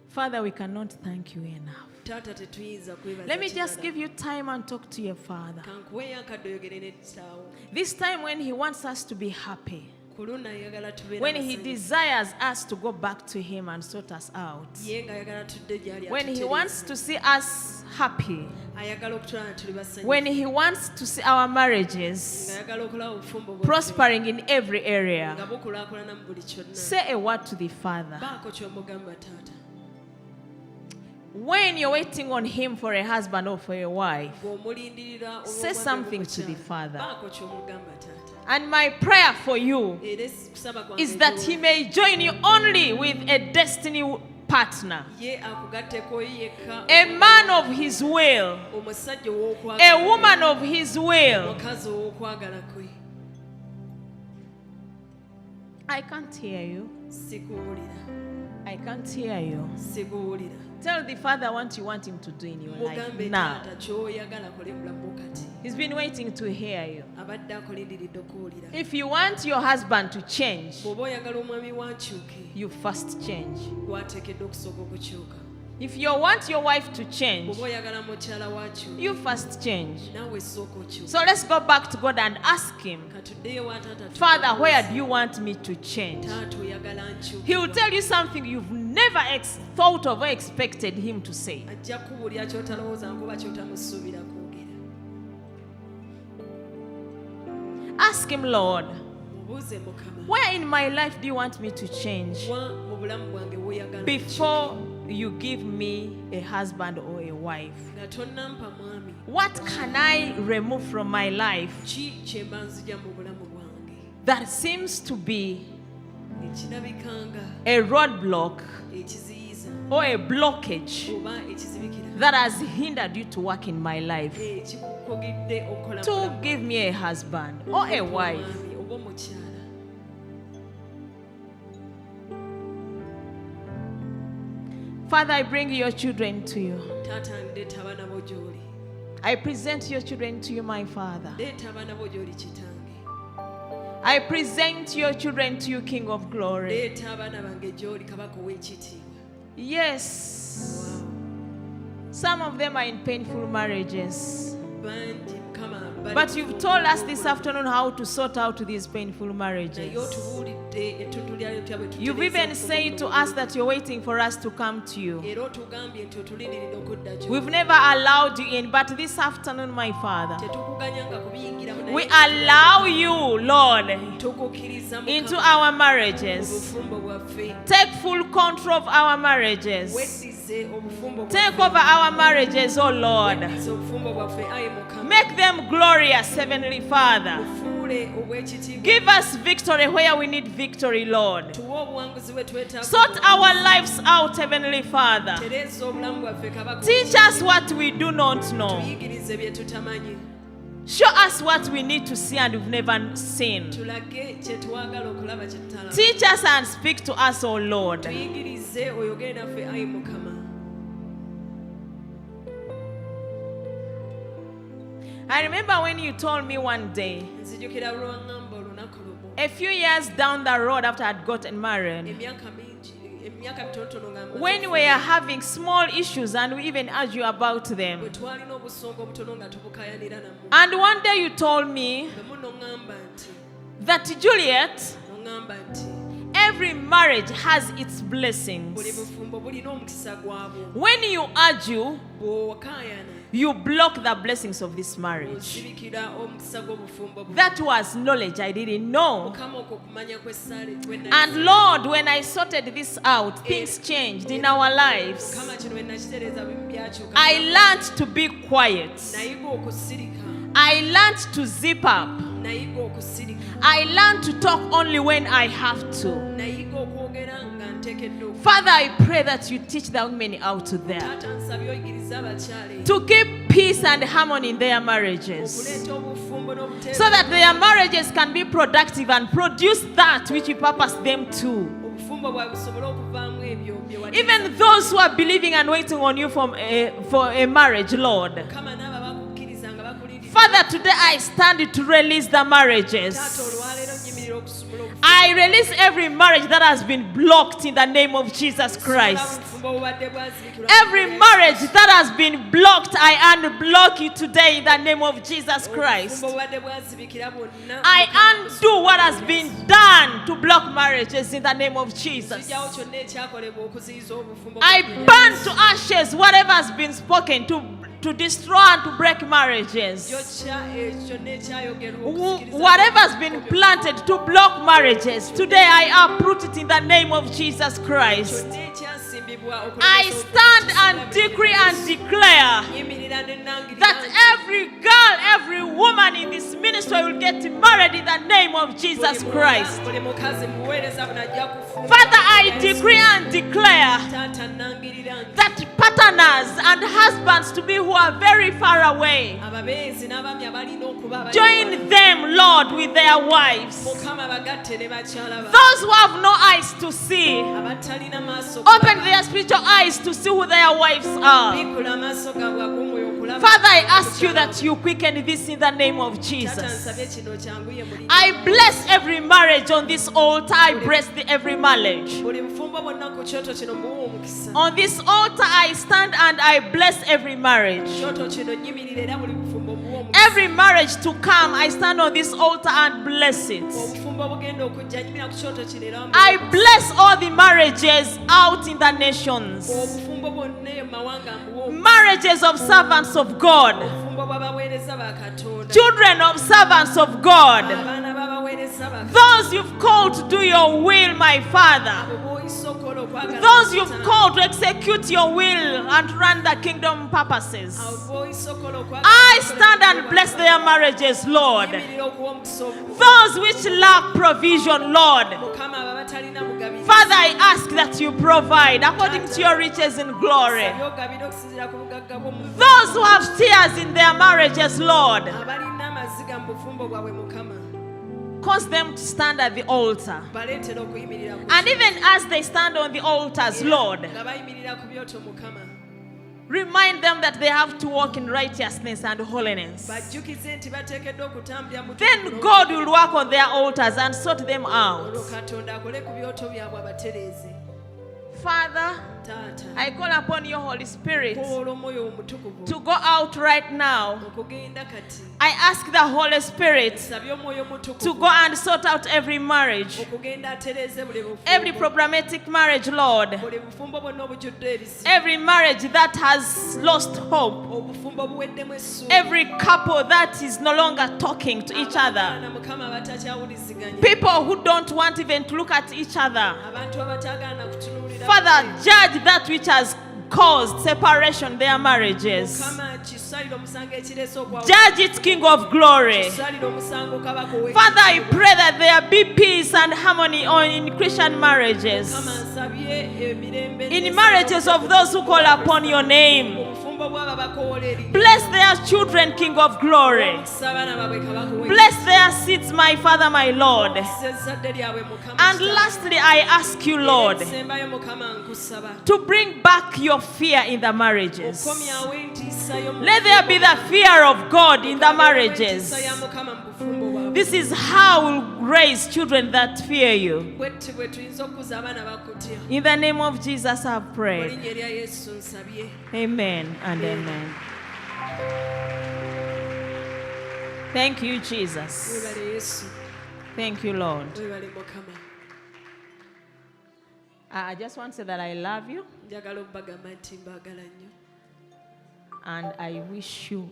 Father, we cannot thank you enough. Taata tetuyinza kwebaza Let me just kirala. give you time and talk to your Father. kankuweeyo akadde oyogere ne kitaawo. This time when He wants us to be happy, ku luno ayagala tubeere when He basanyufu. desires us to go back to Him and sort us out, ye ng'ayagala tudde gy'ali when He atutereeza. wants to see us happy, ayagala okutwala tuli basanyufu. when He wants to see our marriages ng'ayagala okulaba obufumbo bwaffe prospering in every area, nga bukulaakulana mu buli kyonna. say a word to the Father. baako ky'omugamba taata. When you're waiting on Him for a husband or for a wife, bw'omulindirira say olw'omwami something to the w'omukyala, Father. baako ky'omugamba taata. And my prayer for you era kusaba kwange is that He may join you only with a destiny partner, ye akugatteko yekka, a man of His will, omusajja ow'okwagala a woman of His will. omukazi ow'okwagala kwe. I can't hear you. sikuwulira I can't hear you. sikuwulira. Tell the Father what you want Him to do in your life mugambe now. taata ky'oyagala akole mu bulamu bwo kati. He's been waiting to hear you. abadde akulindiridde okuwulira. If you want your husband to change, bw'oba oyagala omwami wankyuke, you first change. wateekeddwa okusooka okukyuka. If you want your wife to change, bw'oba oyagala mukyala wakyuke, you first change. naawe sooka okyuka. So let's go back to God and ask Him, katuddeyo wa taata Father, where do you want me to change? taata oyagala nkyuke. He will tell you something you've never thought of or expected Him to say. ajja kukubulira ky'otalowooza nkuba ky'otamusuubira kwogera. Ask Him, Lord, mubuuze mukama, where in my life do you want me to change wa mu bulamu bwange bw'oyagala before you give me a husband or a wife? nga tonnampa mwami, What can I remove from my life ki kye mba nzija mu bulamu bwange that seems to be ekirabikanga a roadblock ekiziyiza or a blockage oba ekizibikira that has hindered you to work in my life? ekikukugidde okukola mu To bulamu give me a husband or a wife. mwami oba omukyala. Father, I bring your children to you. taata ndeeta abaana bo gy'oli, I present your children to you, my Father. ndeeta abaana bo gy'oli kitange, I present your children to you, King of Glory. ndeeta abaana bange gy'oli kabaka ow'ekitiibwa. Yes, some of them are in painful marriages. bangi mukama But you've told us this afternoon how to sort out these painful marriages. You've even said to us that you're waiting for us to come to you. We've never allowed you in, but this afternoon, my Father, we allow you, Lord, into our marriages. Take full control of our marriages. Take over our marriages, oh Lord. Make them glorious, Heavenly Father. Give us victory where we need victory, Lord. Sort our lives out, Heavenly Father. Teach us what we do not know. Show us what we need to see and we've never seen. Teach us and speak to us, oh Lord. I remember when you told me one day, a few years down the road after I'd gotten married, when we were having small issues and we even argue about them. And one day you told me that, Juliet, every marriage has its blessings. When you argue, you block the blessings of this marriage. That was knowledge I didn't know. And Lord, when I sorted this out, things changed in our lives. I learned to be quiet. I learned to zip up. I learned to talk only when I have to. Father, I pray that you teach the women out there to keep peace and harmony in their marriages, so that their marriages can be productive and produce that which you purpose them to. Even those who are believing and waiting on you for a marriage, Lord. Father, today I stand to release the marriages. I release every marriage that has been blocked in the name of Jesus Christ. Every marriage that has been blocked, I unblock it today in the name of Jesus Christ. I undo what has been done to block marriages in the name of Jesus. I burn to ashes whatever has been spoken to destroy and to break marriages. Whatever has been planted to block marriages, today I uproot it in the name of Jesus Christ. I stand and decree and declare that every girl, every woman in this ministry will get married in the name of Jesus Christ. Father, I decree and declare that partners and husbands to be who are very far away, join them, Lord, with their wives. Those who have no eyes to see, open their spiritual eyes to see who their wives are. Father, I ask you that you quicken this in the name of Jesus. I bless every marriage on this altar. I bless every marriage. On this altar I stand and I bless every marriage. Every marriage to come, I stand on this altar and bless it. I bless all the marriages out in the nations. Marriages of servants of God. Children of servants of God. Those you've called to do your will, my Father. Those you've called to execute your will and run the kingdom purposes. I stand and bless their marriages, Lord. Those which lack provision, Lord. Father, I ask that you provide according to your riches in glory. Those who have tears in their marriages, Lord, cause them to stand at the altar. And even as they stand on the altars, Lord, remind them that they have to walk in righteousness and holiness. Then God will work on their altars and sort them out. Father, Taata, I call upon your Holy Spirit mukoola omwoyo omutukuvu to go out right now. okugenda kati. I ask the Holy Spirit Nsabye omwoyo to omutukuvu go and sort out every marriage, okugenda atereeze buli every bufumbo, problematic marriage, Lord. buli bufumbo bwonna obujjudde ebisibo, Every marriage that has lost hope. obufumbo obuweddemu essuubi, Every couple that is no longer talking to each other. abaana Mukama abatakyawuliziganya, People who don't want even to look at each other. abantu abatagaana kutunuulira Father, judge that which has caused separation in their marriages. Mukama kisalire omusango ekireese okwawa, Judge it, King of Glory. kisalire omusango kabaka ow'ekitiibwa. Father, I pray that there be peace and harmony in Christian marriages. Mukama nsabye emirembe In marriages of those who call upon your name. obufumbo bw'abo bakoola erinnya. Bless their children, King of Glory. Omukisa abaana baabwe kabaka ow'ekitiibwa. Bless their seeds, my Father, my Lord. Omukisa ezzadde lyabwe Mukama And kitaawe. lastly, I ask you, Lord, Ekisembayo Mukama nkusaba, to bring back your fear in the marriages. okomyawo entiisa y'omu- Let there be the fear of God in the entiisa marriages. ya Mukama mu bufumbo bwabwe. This is how we'll raise children that fear you. Bwettu bwe tuyinza okukuza abaana bakutya. In the name of Jesus, I've Mu prayed. linnya erya Yesu nsabye. Amen and amen. Thank you, Jesus. Weebale Yesu, Thank you, Lord. weebale Mukama. I just want to say that I love you Njagala obbagamba nti mbaagala nnyo and I wish you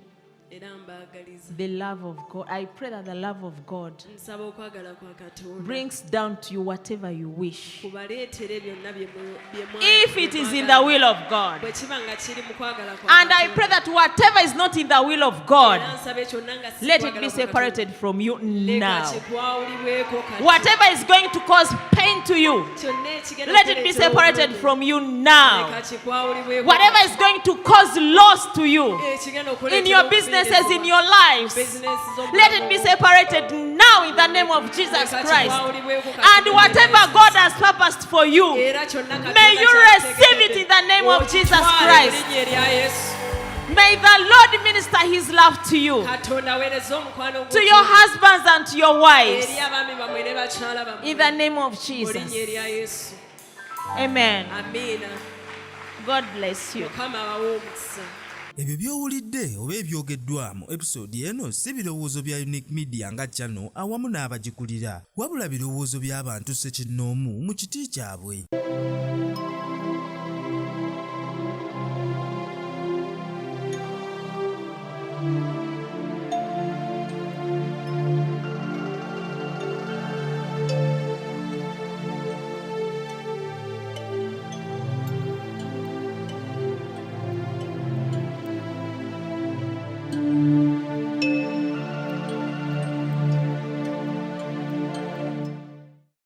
era mbaagaliza. the love of God. I pray that the love of God Nsaba okwagala kwa Katonda brings down to you whatever you wish. kubaleetere byonna bye If it is in the will of God. bwe kiba nga kiri mu kwagala kwa And I pray that whatever is not in the will of God, Era nsabe kyonna nga si let kwagala it be kwa Katonda. separated from you Leka now. kikwawulibweko kati. Whatever is going to cause pain to you, Kyonna ekigenda let it be okuleetera separated obulumi. from you now. Leka kikwawulibweko Whatever kati. is going to cause loss to you Ekigenda okuleetera in your okufiirizibwa. businesses, in your lives, Business z'obulamu let it be separated now in the name of Jesus Leka Christ. kikwawulibweko kati. And whatever God has purposed for you, Era kyonna Katonda may you ky'ategekedde. receive it in the name of Jesus Okitwale Christ. erinnya erya Yesu. May the Lord minister his love to you, Katonda aweereze omukwano to your husbands and to your wives, eri abaami bammwe ne bakyala bammwe. in the name of Mu Jesus. linnya erya Yesu. Amen. Amiina. God bless you. Mukama abawe omukisa. Ebyo by'owulidde oba ebyogeddwa mu episode eno si birowoozo bya Unique Media nga channel awamu n'abagikulira, wabula birowoozo by'abantu ssekinnoomu mu kiti kyabwe.